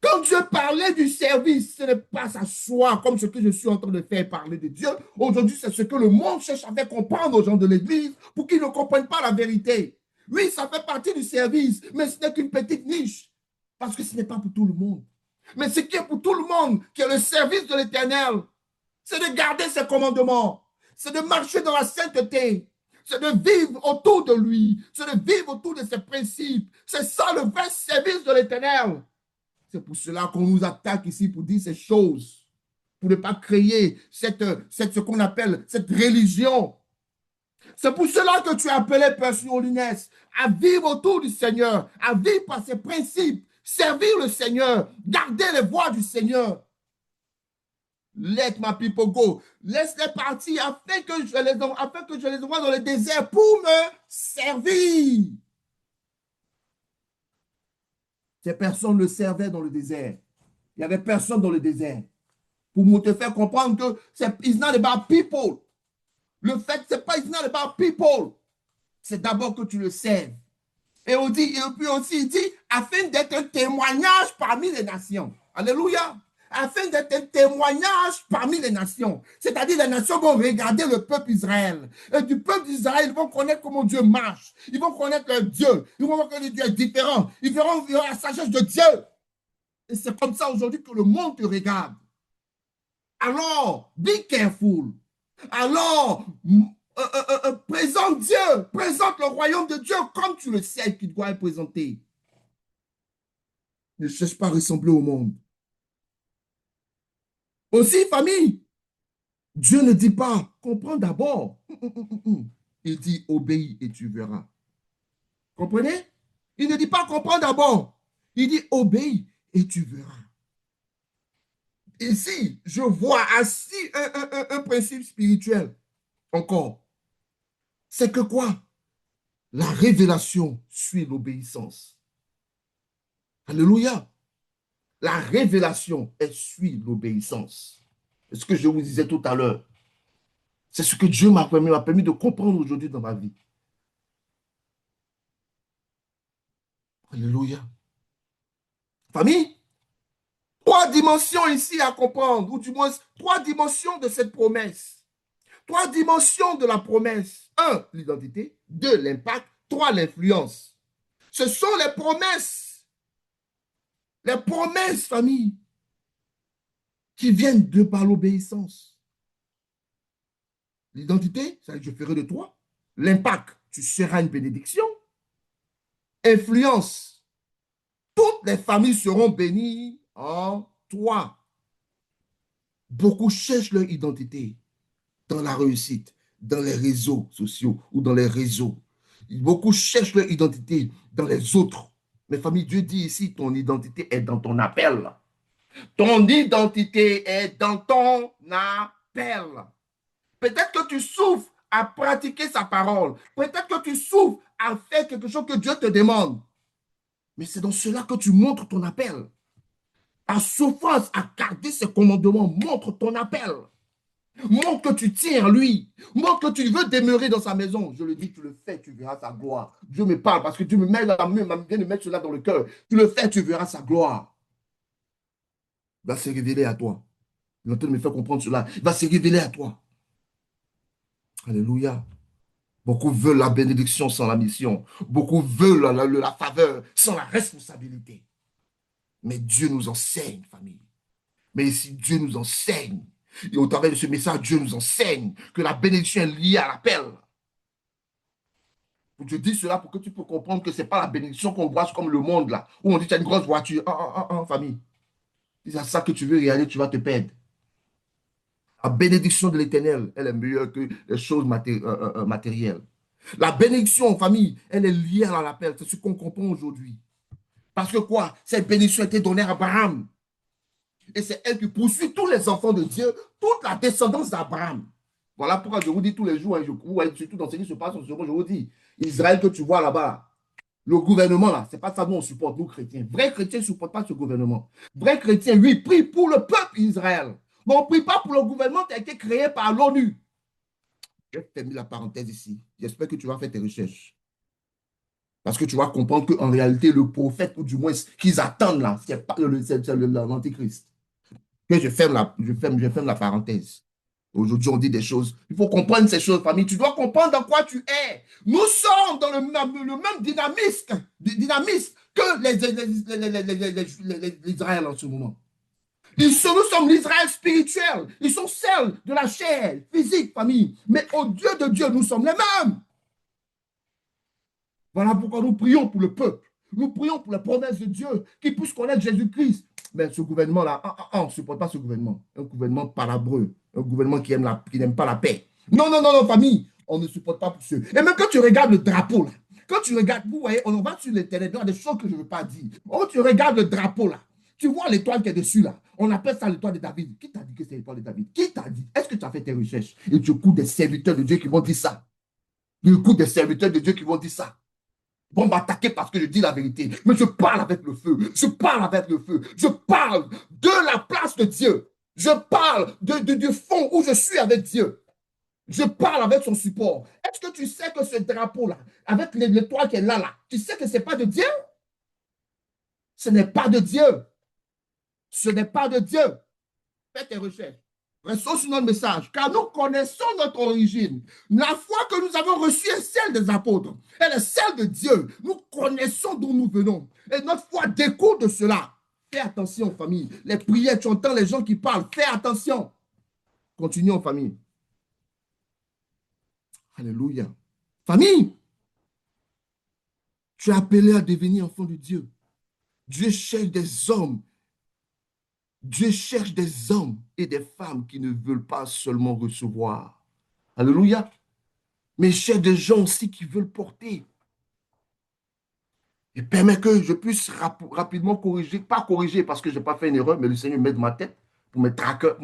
Quand Dieu parlait du service, ce n'est pas s'asseoir comme ce que je suis en train de faire parler de Dieu. Aujourd'hui, c'est ce que le monde cherche à faire comprendre aux gens de l'Église pour qu'ils ne comprennent pas la vérité. Oui, ça fait partie du service, mais ce n'est qu'une petite niche. Parce que ce n'est pas pour tout le monde. Mais ce qui est pour tout le monde, qui est le service de l'Éternel, c'est de garder ses commandements, c'est de marcher dans la sainteté, c'est de vivre autour de lui, c'est de vivre autour de ses principes. C'est ça le vrai service de l'Éternel. C'est pour cela qu'on nous attaque ici pour dire ces choses, pour ne pas créer ce qu'on appelle cette religion. C'est pour cela que tu es appelé, Père Olines, à vivre autour du Seigneur, à vivre par ses principes, servir le Seigneur, garder les voies du Seigneur. Let my people go. Laisse-les partir afin que je les envoie dans le désert pour me servir. Ces personnes le servaient dans le désert. Il n'y avait personne dans le désert. pour te faire comprendre que c'est it's not about people. Le fait, c'est pas it's not about people. C'est d'abord que tu le serves. Et puis aussi, il dit, afin d'être un témoignage parmi les nations. Alléluia. Afin d'être un témoignage parmi les nations. C'est-à-dire, les nations vont regarder le peuple Israël. Et du peuple d'Israël, ils vont connaître comment Dieu marche. Ils vont connaître leur Dieu. Ils vont voir que le Dieu est différent. Ils verront la sagesse de Dieu. Et c'est comme ça aujourd'hui que le monde te regarde. Alors, be careful. Alors, présente Dieu, présente le royaume de Dieu comme tu le sais qu'il doit être présenté. Ne cherche pas à ressembler au monde. Aussi, famille, Dieu ne dit pas, comprends d'abord. Il dit, obéis et tu verras. Comprenez? Il ne dit pas, comprends d'abord. Il dit, obéis et tu verras. Ici, je vois ainsi un principe spirituel encore. C'est que quoi? La révélation suit l'obéissance. Alléluia. La révélation, elle suit l'obéissance. C'est ce que je vous disais tout à l'heure. C'est ce que Dieu m'a permis de comprendre aujourd'hui dans ma vie. Alléluia. Famille, trois dimensions ici à comprendre, ou du moins trois dimensions de cette promesse. Trois dimensions de la promesse. Un, l'identité. Deux, l'impact. Trois, l'influence. Ce sont les promesses. Les promesses, famille, qui viennent de par l'obéissance. L'identité, ça je ferai de toi. L'impact, tu seras une bénédiction. Influence, toutes les familles seront bénies en toi. Beaucoup cherchent leur identité dans la réussite, dans les réseaux sociaux ou dans les réseaux. Beaucoup cherchent leur identité dans les autres. Mais famille, Dieu dit ici, ton identité est dans ton appel. Ton identité est dans ton appel. Peut-être que tu souffres à pratiquer sa parole. Peut-être que tu souffres à faire quelque chose que Dieu te demande. Mais c'est dans cela que tu montres ton appel. Ta souffrance à garder ses commandements montre ton appel. Montre que tu tiens à lui. Montre que tu veux demeurer dans sa maison. Je le dis, tu le fais, tu verras sa gloire. Dieu me parle parce que Dieu me met la main, vient de mettre cela dans le cœur. Tu le fais, tu verras sa gloire. Il va se révéler à toi. Il est en train de me faire comprendre cela. Il va se révéler à toi. Alléluia. Beaucoup veulent la bénédiction sans la mission. Beaucoup veulent la faveur sans la responsabilité. Mais Dieu nous enseigne, famille. Mais ici, Dieu nous enseigne. Et au travers de ce message, Dieu nous enseigne que la bénédiction est liée à l'appel. Je dis cela pour que tu peux comprendre que ce n'est pas la bénédiction qu'on voit comme le monde, là, où on dit tu as une grosse voiture. Famille. Si c'est ça que tu veux réaliser, tu vas te perdre. La bénédiction de l'Éternel, elle est meilleure que les choses matérielles. La bénédiction, famille, elle est liée à l'appel. C'est ce qu'on comprend aujourd'hui. Parce que quoi? Cette bénédiction a été donnée à Abraham. Et c'est elle qui poursuit tous les enfants de Dieu, toute la descendance d'Abraham. Voilà pourquoi je vous dis tous les jours, surtout dans ce qui se passe en ce moment, je vous dis, Israël que tu vois là-bas, le gouvernement là, c'est pas ça nous on supporte, nous chrétiens. Vrais chrétiens ne supportent pas ce gouvernement. Vrais chrétiens, lui, prient pour le peuple Israël. Mais on ne prie pas pour le gouvernement qui a été créé par l'ONU. Je vais mis la parenthèse ici. J'espère que tu vas faire tes recherches. Parce que tu vas comprendre qu'en réalité, le prophète, ou du moins, qu'ils attendent là, c'est pas l'antichrist. Que je ferme la parenthèse. Aujourd'hui, on dit des choses. Il faut comprendre ces choses, famille. Tu dois comprendre dans quoi tu es. Nous sommes dans le même dynamisme que l'Israël en ce moment. Nous sommes l'Israël spirituel. Ils sont celles de la chair, physique, famille. Mais au Dieu de Dieu, nous sommes les mêmes. Voilà pourquoi nous prions pour le peuple. Nous prions pour la promesse de Dieu qui puisse connaître Jésus-Christ. Mais ce gouvernement-là, on ne supporte pas ce gouvernement. Un gouvernement palabreux, un gouvernement qui n'aime pas la paix. Non, non, non, non, famille, on ne supporte pas pour ceux. Et même quand tu regardes le drapeau, là, quand tu regardes, vous voyez, on va sur l'internet, il y a des choses que je ne veux pas dire. Quand tu regardes le drapeau, là, tu vois l'étoile qui est dessus, là, on appelle ça l'étoile de David. Qui t'a dit que c'est l'étoile de David? Qui t'a dit? Est-ce que tu as fait tes recherches? Et tu écoutes des serviteurs de Dieu qui vont dire ça. Tu écoutes des serviteurs de Dieu qui vont dire ça. Vont m'attaquer parce que je dis la vérité. Mais je parle avec le feu. Je parle avec le feu. Je parle de la place de Dieu. Je parle du fond où je suis avec Dieu. Je parle avec son support. Est-ce que tu sais que ce drapeau-là, avec l'étoile qui est là, tu sais que ce n'est pas de Dieu? Ce n'est pas de Dieu. Ce n'est pas de Dieu. Fais tes recherches. Restons sur notre message, car nous connaissons notre origine. La foi que nous avons reçue est celle des apôtres. Elle est celle de Dieu. Nous connaissons d'où nous venons. Et notre foi découle de cela. Fais attention, famille. Les prières, tu entends les gens qui parlent. Fais attention. Continuons, famille. Alléluia. Famille, tu es appelé à devenir enfant de Dieu. Dieu cherche des hommes. Dieu cherche des hommes et des femmes qui ne veulent pas seulement recevoir. Alléluia. Mais cherche des gens aussi qui veulent porter. Et permet que je puisse rapidement corriger, pas corriger parce que je n'ai pas fait une erreur, mais le Seigneur met de ma tête pour mes trackers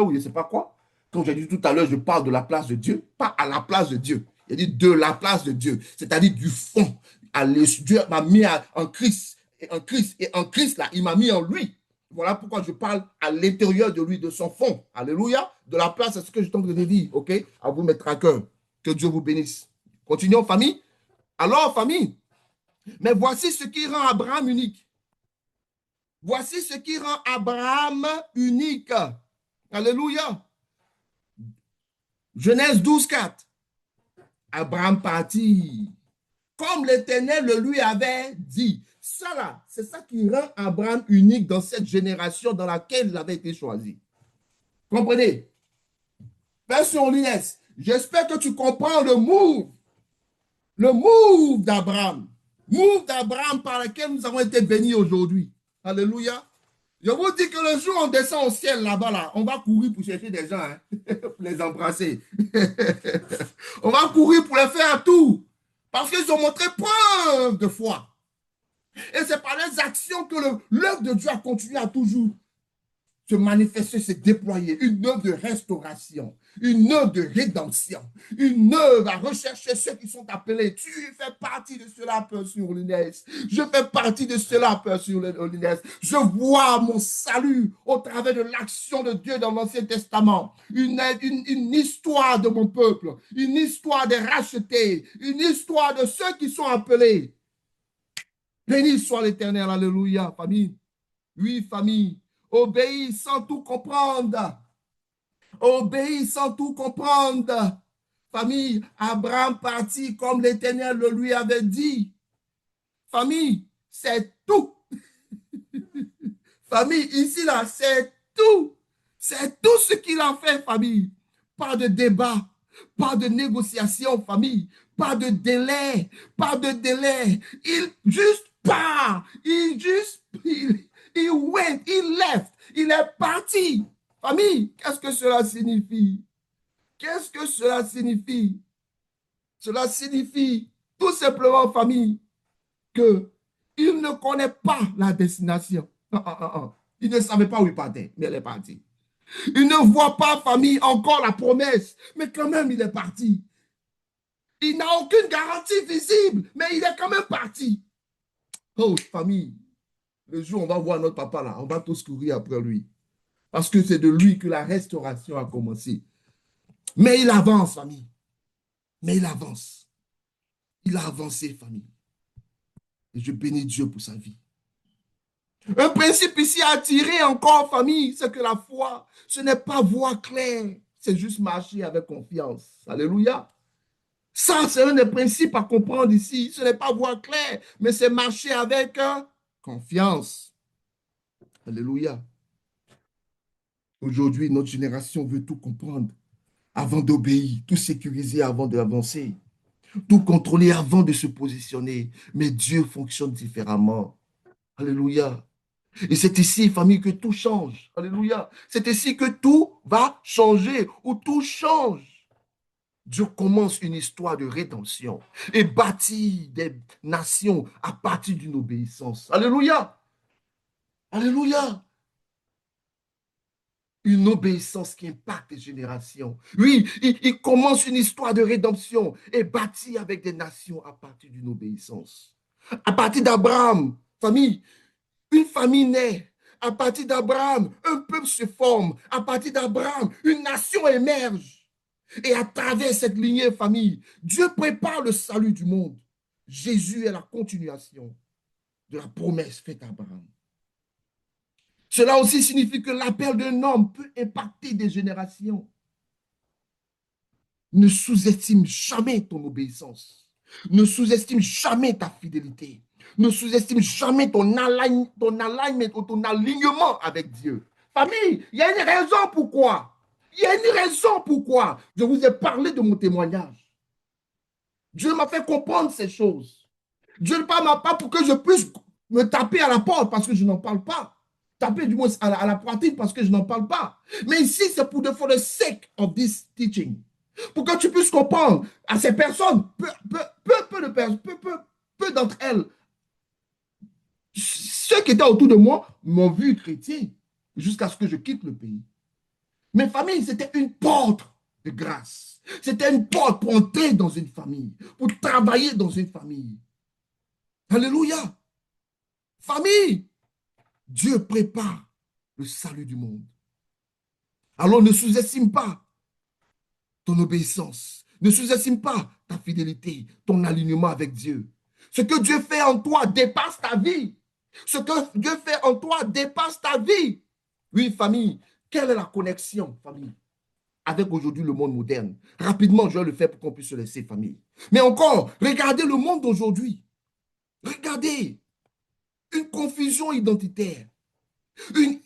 ou je ne sais pas quoi. Comme j'ai dit tout à l'heure, je parle de la place de Dieu, pas à la place de Dieu. Il dit de la place de Dieu, c'est-à-dire du fond. Dieu m'a mis en Christ, et en Christ, là, il m'a mis en lui. Voilà pourquoi je parle à l'intérieur de lui, de son fond. Alléluia. De la place, c'est ce que je tente de dire. OK? À vous, mes trackers. Que Dieu vous bénisse. Continuons, famille. Alors, famille, mais voici ce qui rend Abraham unique. Voici ce qui rend Abraham unique. Alléluia. Genèse 12:4. Abraham partit, comme l'Éternel le lui avait dit. Ça là, c'est ça qui rend Abraham unique dans cette génération dans laquelle il avait été choisi. Comprenez? Version Lines, j'espère que tu comprends le move d'Abraham. Move d'Abraham par lequel nous avons été bénis aujourd'hui. Alléluia. Je vous dis que le jour où on descend au ciel là-bas, là, on va courir pour chercher des gens, hein, pour les embrasser. On va courir pour les faire tout. Parce qu'ils ont montré preuve de foi. Et c'est par les actions que l'œuvre de Dieu a continué à toujours se manifester, se déployer. Une œuvre de restauration, une œuvre de rédemption, une œuvre à rechercher ceux qui sont appelés. Tu fais partie de cela, Père sur l'Inès. Je fais partie de cela, Père sur l'Inès. Je vois mon salut au travers de l'action de Dieu dans l'Ancien Testament. Une histoire de mon peuple, une histoire des rachetés, une histoire de ceux qui sont appelés. Béni soit l'Éternel, alléluia, famille. Oui, famille. Obéis sans tout comprendre. Obéis sans tout comprendre. Famille, Abraham partit comme l'Éternel le lui avait dit. Famille, c'est tout. Famille, ici, là, c'est tout. C'est tout ce qu'il a fait, famille. Pas de débat, pas de négociation, famille. Pas de délai, pas de délai. Il juste part. Il went, il left. Il est parti. Famille, qu'est-ce que cela signifie? Qu'est-ce que cela signifie? Cela signifie tout simplement, famille, que il ne connaît pas la destination. Il ne savait pas où il partait, mais il est parti. Il ne voit pas, famille, encore la promesse, mais quand même, il est parti. Il n'a aucune garantie visible, mais il est quand même parti. Oh, famille, le jour où on va voir notre papa là, on va tous courir après lui. Parce que c'est de lui que la restauration a commencé. Mais il avance, famille. Mais il avance. Il a avancé, famille. Et je bénis Dieu pour sa vie. Un principe ici à tirer encore, famille, c'est que la foi, ce n'est pas voir clair, c'est juste marcher avec confiance. Alléluia. Ça, c'est un des principes à comprendre ici. Ce n'est pas voir clair, mais c'est marcher avec confiance. Alléluia. Aujourd'hui, notre génération veut tout comprendre avant d'obéir, tout sécuriser avant d'avancer, tout contrôler avant de se positionner. Mais Dieu fonctionne différemment. Alléluia. Et c'est ici, famille, que tout change. Alléluia. C'est ici que tout va changer, ou tout change. Dieu commence une histoire de rédemption et bâtit des nations à partir d'une obéissance. Alléluia. Alléluia. Une obéissance qui impacte les générations. Oui, il commence une histoire de rédemption et bâtit avec des nations à partir d'une obéissance. À partir d'Abraham, famille, une famille naît à partir d'Abraham, un peuple se forme. À partir d'Abraham, une nation émerge. Et à travers cette lignée famille, Dieu prépare le salut du monde. Jésus est la continuation de la promesse faite à Abraham. Cela aussi signifie que l'appel d'un homme peut impacter des générations. Ne sous-estime jamais ton obéissance. Ne sous-estime jamais ta fidélité. Ne sous-estime jamais ton alignment ou ton alignement avec Dieu. Famille, il y a une raison pourquoi. Il y a une raison pourquoi je vous ai parlé de mon témoignage. Dieu m'a fait comprendre ces choses. Dieu ne parle pas pour que je puisse me taper à la porte parce que je n'en parle pas. Taper du moins à la poitrine parce que je n'en parle pas. Mais ici, c'est pour for the sake of this teaching. Pour que tu puisses comprendre à ces personnes, peu d'entre elles, ceux qui étaient autour de moi m'ont vu chrétien jusqu'à ce que je quitte le pays. Mes familles, c'était une porte de grâce. C'était une porte pour entrer dans une famille, pour travailler dans une famille. Alléluia. Famille, Dieu prépare le salut du monde. Alors ne sous-estime pas ton obéissance. Ne sous-estime pas ta fidélité, ton alignement avec Dieu. Ce que Dieu fait en toi dépasse ta vie. Ce que Dieu fait en toi dépasse ta vie. Oui, famille, quelle est la connexion, famille, avec aujourd'hui le monde moderne? Rapidement, je vais le faire pour qu'on puisse se laisser, famille. Mais encore, regardez le monde d'aujourd'hui. Regardez une confusion identitaire, une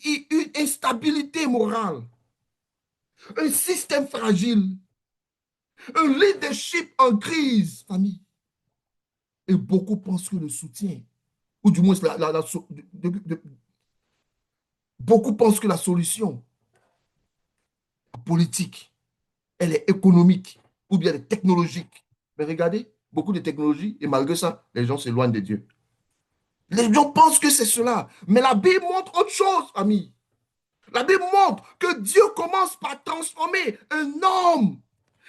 instabilité morale, un système fragile, un leadership en crise, famille. Et beaucoup pensent que le soutien, ou du moins beaucoup pensent que la solution politique, elle est économique ou bien elle est technologique. Mais regardez, beaucoup de technologies, et malgré ça, les gens s'éloignent de Dieu. Les gens pensent que c'est cela. Mais la Bible montre autre chose, famille. La Bible montre que Dieu commence par transformer un homme.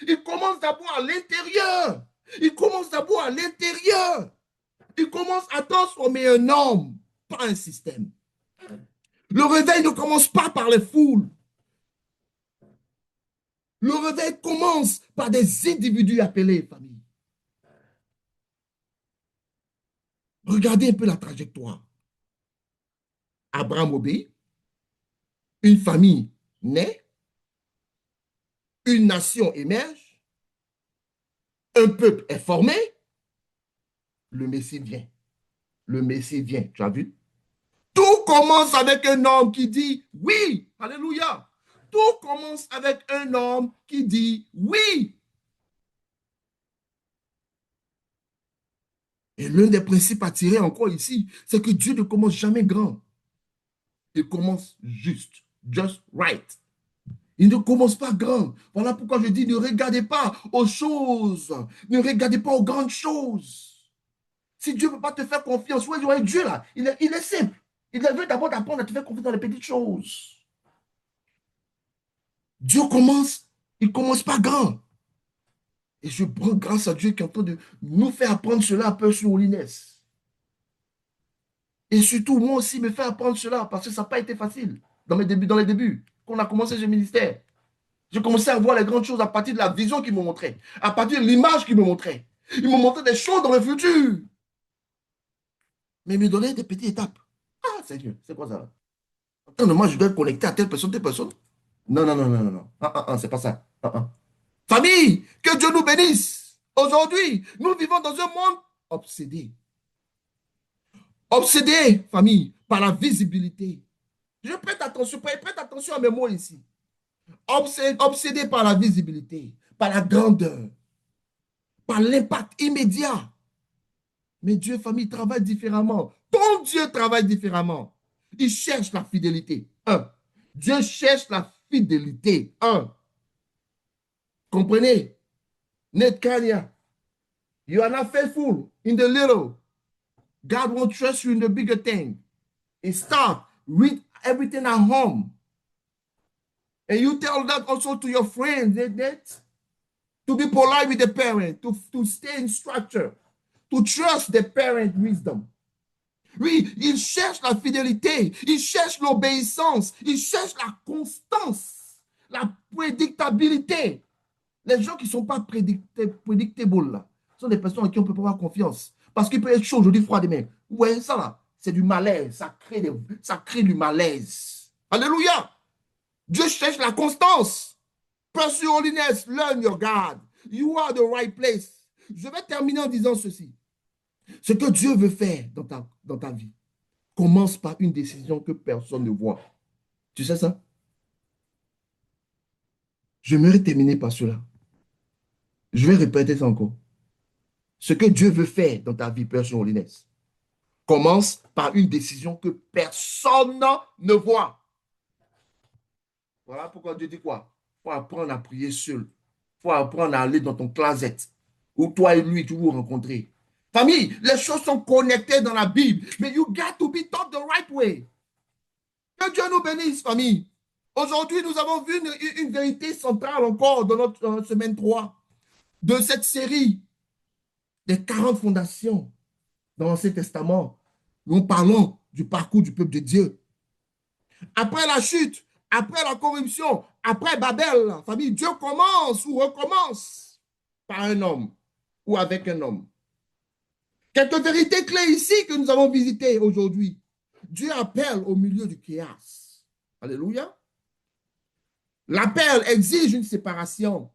Il commence d'abord à l'intérieur. Il commence d'abord à l'intérieur. Il commence à transformer un homme, pas un système. Le réveil ne commence pas par les foules. Le réveil commence par des individus appelés famille. Regardez un peu la trajectoire. Abraham obéit, une famille naît, une nation émerge, un peuple est formé, le Messie vient. Le Messie vient, tu as vu? Tout commence avec un homme qui dit oui. Alléluia. Tout commence avec un homme qui dit oui. Et l'un des principes à tirer encore ici, c'est que Dieu ne commence jamais grand. Il commence juste, just right. Il ne commence pas grand. Voilà pourquoi je dis ne regardez pas aux choses. Ne regardez pas aux grandes choses. Si Dieu ne peut pas te faire confiance, ouais, Dieu là, il est simple. Il veut d'abord t'apprendre à te faire confiance dans les petites choses. Dieu commence, il ne commence pas grand. Et je prends grâce à Dieu qui est en train de nous faire apprendre cela un peu sur Holiness. Et surtout, moi aussi, me faire apprendre cela parce que ça n'a pas été facile dans les débuts, quand on a commencé ce ministère. J'ai commencé à voir les grandes choses à partir de la vision qu'il me montrait, à partir de l'image qu'il me montrait. Il me montrait des choses dans le futur. Mais il me donnait des petites étapes. Ah, Seigneur, c'est quoi ça? Attends, moi, je dois être connecté à telle personne, telle personne. Non, non, non, non, non, non. C'est pas ça. Famille, que Dieu nous bénisse. Aujourd'hui, nous vivons dans un monde obsédé. Obsédé, famille, par la visibilité. Je prête attention à mes mots ici. Obsédé par la visibilité, par la grandeur, par l'impact immédiat. Mais Dieu, famille, travaille différemment. Ton Dieu travaille différemment. Il cherche la fidélité. Un. Dieu cherche la fidélité. Un. Comprenez? Netkania, you are not faithful in the little. God won't trust you in the bigger thing. And start with everything at home. And you tell that also to your friends, that to be polite with the parent, to stay in structure, to trust the parent wisdom. Oui, il cherche la fidélité, il cherche l'obéissance, il cherche la constance, la prédictabilité. Les gens qui ne sont pas predictable, là, sont des personnes en qui on ne peut pas avoir confiance. Parce qu'il peut être chaud aujourd'hui, froid demain. Ouais, ça là, c'est du malaise. Ça crée du malaise. Alléluia. Dieu cherche la constance. Pursue holiness, learn your God. You are the right place. Je vais terminer en disant ceci. Ce que Dieu veut faire dans ta vie commence par une décision que personne ne voit. Tu sais ça? J'aimerais terminer par cela. Je vais répéter ça encore. Ce que Dieu veut faire dans ta vie, Père Holiness, commence par une décision que personne ne voit. Voilà pourquoi Dieu dit quoi? Il faut apprendre à prier seul. Il faut apprendre à aller dans ton closet où toi et lui, tu vous rencontrez. Famille, les choses sont connectées dans la Bible, mais you got to be taught the right way. Que Dieu nous bénisse, famille. Aujourd'hui, nous avons vu une vérité centrale encore dans notre semaine 3 de cette série des 40 fondations dans l'Ancien Testament. Nous parlons du parcours du peuple de Dieu. Après la chute, après la corruption, après Babel, la famille, Dieu commence ou recommence par un homme ou avec un homme. Quelques vérités clés ici que nous avons visitées aujourd'hui. Dieu appelle au milieu du chaos. Alléluia. L'appel exige une séparation.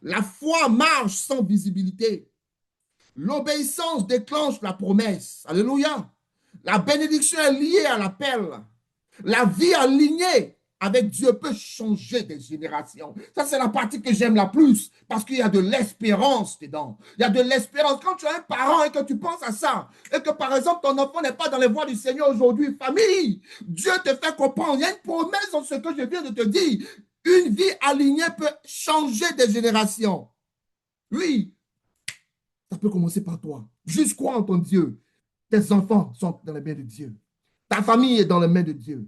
La foi marche sans visibilité. L'obéissance déclenche la promesse. Alléluia. La bénédiction est liée à l'appel. La vie alignée avec Dieu peut changer des générations. Ça, c'est la partie que j'aime la plus parce qu'il y a de l'espérance dedans. Il y a de l'espérance. Quand tu as un parent et que tu penses à ça, et que par exemple, ton enfant n'est pas dans les voies du Seigneur aujourd'hui, famille, Dieu te fait comprendre. Il y a une promesse dans ce que je viens de te dire. Une vie alignée peut changer des générations. Oui, ça peut commencer par toi. Juste crois en ton Dieu. Tes enfants sont dans les mains de Dieu. Ta famille est dans les mains de Dieu.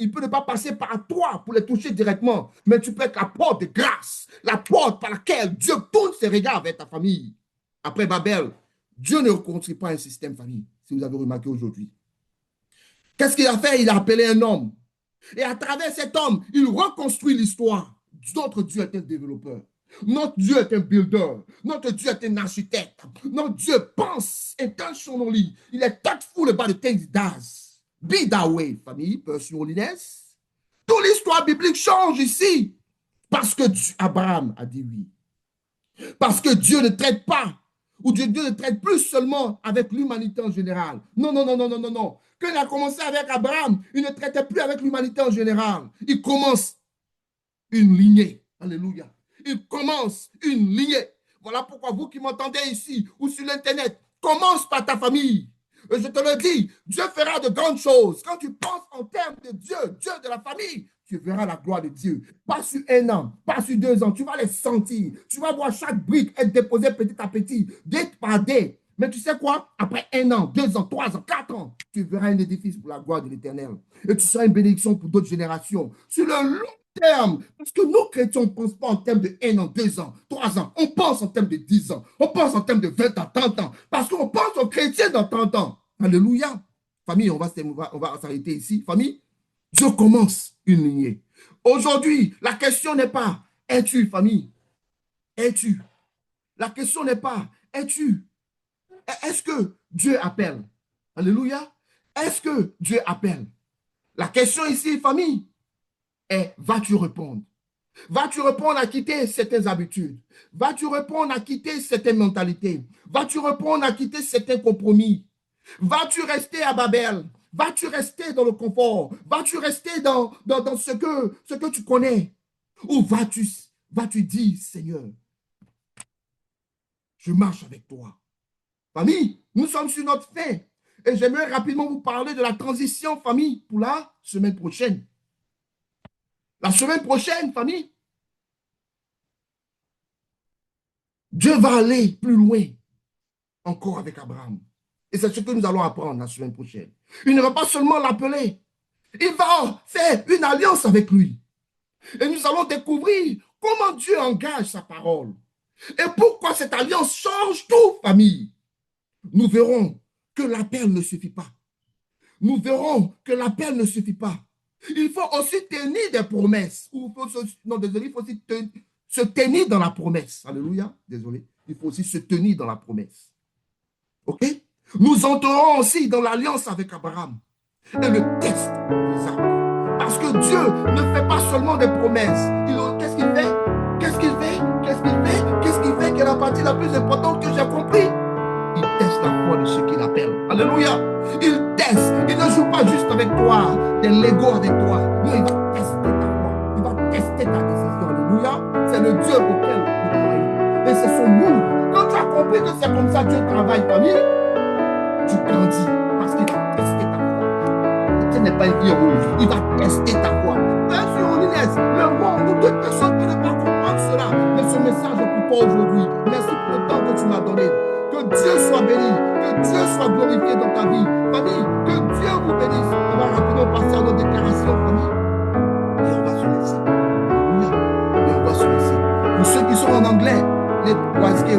Il peut ne pas passer par toi pour les toucher directement, mais tu peux être la porte de grâce, la porte par laquelle Dieu tourne ses regards vers ta famille. Après Babel, Dieu ne reconstruit pas un système famille, si vous avez remarqué aujourd'hui. Qu'est-ce qu'il a fait? Il a appelé un homme. Et à travers cet homme, il reconstruit l'histoire. Notre Dieu est un développeur. Notre Dieu est un builder. Notre Dieu est un architecte. Notre Dieu pense intentionally. Il est thoughtful about the things he does. Be that way, famille, pursue holiness. Toute l'histoire biblique change ici. Parce que Abraham a dit oui. Parce que Dieu ne traite pas, ou Dieu ne traite plus seulement avec l'humanité en général. Non, non, non, non, non, non, non. Quand il a commencé avec Abraham, il ne traitait plus avec l'humanité en général. Il commence une lignée. Alléluia. Il commence une lignée. Voilà pourquoi vous qui m'entendez ici ou sur l'Internet, commence par ta famille. Et je te le dis, Dieu fera de grandes choses. Quand tu penses en termes de Dieu, Dieu de la famille, tu verras la gloire de Dieu. Pas sur 1 an, pas sur 2 ans, tu vas les sentir. Tu vas voir chaque brique être déposée petit à petit, dé par dé. Mais tu sais quoi? Après 1 an, 2 ans, 3 ans, 4 ans, tu verras un édifice pour la gloire de l'Éternel. Et tu seras une bénédiction pour d'autres générations. Sur le long terme, parce que nous chrétiens, on ne pense pas en termes de 1 an, 2 ans, 3 ans. On pense en termes de 10 ans. On pense en termes de 20 ans, 30 ans. Parce qu'on pense aux chrétiens dans 30 ans. Alléluia. Famille, on va s'arrêter ici. Famille, Dieu commence une lignée. Aujourd'hui, la question n'est pas es-tu, famille? Es-tu? La question n'est pas es-tu? Est-ce que Dieu appelle? Alléluia. Est-ce que Dieu appelle? La question ici, famille, est vas-tu répondre? Vas-tu répondre à quitter certaines habitudes? Vas-tu répondre à quitter certaines mentalités? Vas-tu répondre à quitter certains compromis? Vas-tu rester à Babel? Vas-tu rester dans le confort? Vas-tu rester dans ce que tu connais? Ou vas-tu dire, Seigneur, je marche avec toi? Famille, nous sommes sur notre fin. Et j'aimerais rapidement vous parler de la transition, famille, pour la semaine prochaine. La semaine prochaine, famille, Dieu va aller plus loin encore avec Abraham. Et c'est ce que nous allons apprendre la semaine prochaine. Il ne va pas seulement l'appeler, il va faire une alliance avec lui. Et nous allons découvrir comment Dieu engage sa parole. Et pourquoi cette alliance change tout, famille. Nous verrons que l'appel ne suffit pas. Nous verrons que l'appel ne suffit pas. Il faut aussi tenir des promesses. Il faut aussi se tenir dans la promesse. Alléluia. Désolé. Il faut aussi se tenir dans la promesse. OK? Nous entrerons aussi dans l'alliance avec Abraham et le test d'Isaac. Parce que Dieu ne fait pas seulement des promesses. Qu'est-ce qu'il fait? Qu'est-ce qu'il fait? Qu'est-ce qu'il fait? Qu'est-ce qu'il fait? Quelle est la partie la plus importante que j'ai compris? Il teste la foi de ceux qu'il appelle. Alléluia. Il teste. Il ne joue pas juste avec toi, des Legos avec toi. Non, il va tester ta foi. Il va tester ta décision. Alléluia. C'est le Dieu auquel nous travaillons. Et c'est son move. Quand tu as compris que c'est comme ça Dieu travaille, famille, tu grandis parce qu'il va tester ta foi. Ce n'est pas une vie rouge. Il va tester ta foi. Bien sûr, Inès, le monde, toute personne qui ne peut pas comprendre cela. Mais ce message est pour toi aujourd'hui. Merci pour le temps que tu m'as donné. Que Dieu soit béni, que Dieu soit glorifié dans ta vie. Famille, que Dieu vous bénisse. On va rapidement passer à nos déclarations, famille. Et on va se laisser. Oui, et on va se laisser. Pour ceux qui sont en anglais, les Waske,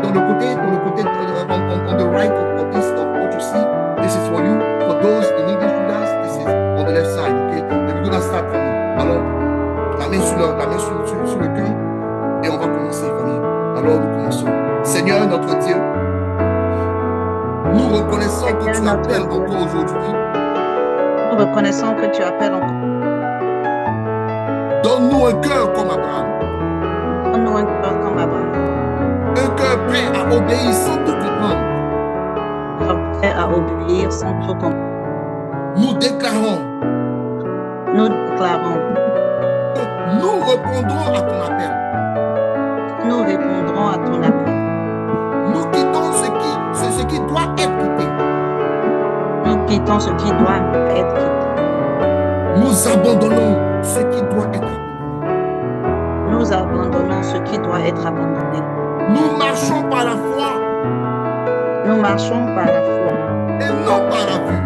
dans le côté, on the right of this stuff, what you see, this is for you. For those in English class, this is on the left side, okay? And we're gonna start, famille. Alors, la main sur le cœur. Et on va commencer, famille. Alors nous commençons. Seigneur, notre Dieu, nous reconnaissons que tu appelles encore aujourd'hui. Nous reconnaissons que tu appelles encore. Donne-nous un cœur comme Abraham. Donne-nous un cœur comme Abraham. Un cœur prêt à obéir sans tout comprendre. Prêt à obéir sans tout comprendre. Nous déclarons. Nous déclarons. Nous répondrons à ton appel. Nous répondrons à ton appel. Nous quittons ce qui doit être quitté. Nous quittons ce qui doit être quitté. Nous abandonnons ce qui doit être abandonné. Nous abandonnons ce qui doit être abandonné. Nous marchons par la foi. Nous marchons par la foi. Et non par la vue.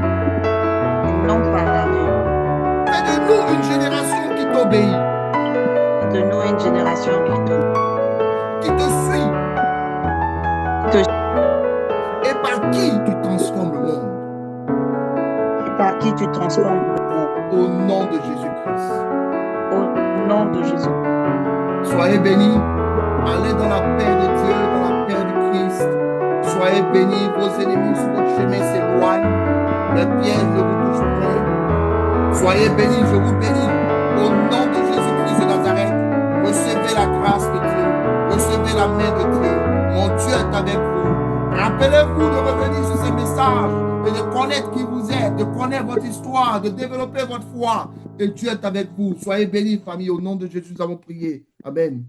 Et non par la vue. Fais de nous une génération qui t'obéit. Fais de nous une génération qui te suit. Et par qui tu transformes le monde. Et par qui tu transformes le monde. Au nom de Jésus-Christ. Au nom de Jésus. Soyez bénis. Allez dans la paix de Dieu, dans la paix de Christ. Soyez bénis. Vos ennemis sur votre chemin s'éloignent. Les pièges ne vous touchent point. Soyez bénis. Je vous bénis. Au nom de Jésus-Christ de Nazareth. Recevez la grâce de Dieu. Recevez la main de Dieu. Mon Dieu est avec vous. Rappelez-vous de revenir sur ces messages et de connaître qui vous êtes, de connaître votre histoire, de développer votre foi. Et Dieu est avec vous. Soyez bénis, famille. Au nom de Jésus, nous avons prié. Amen.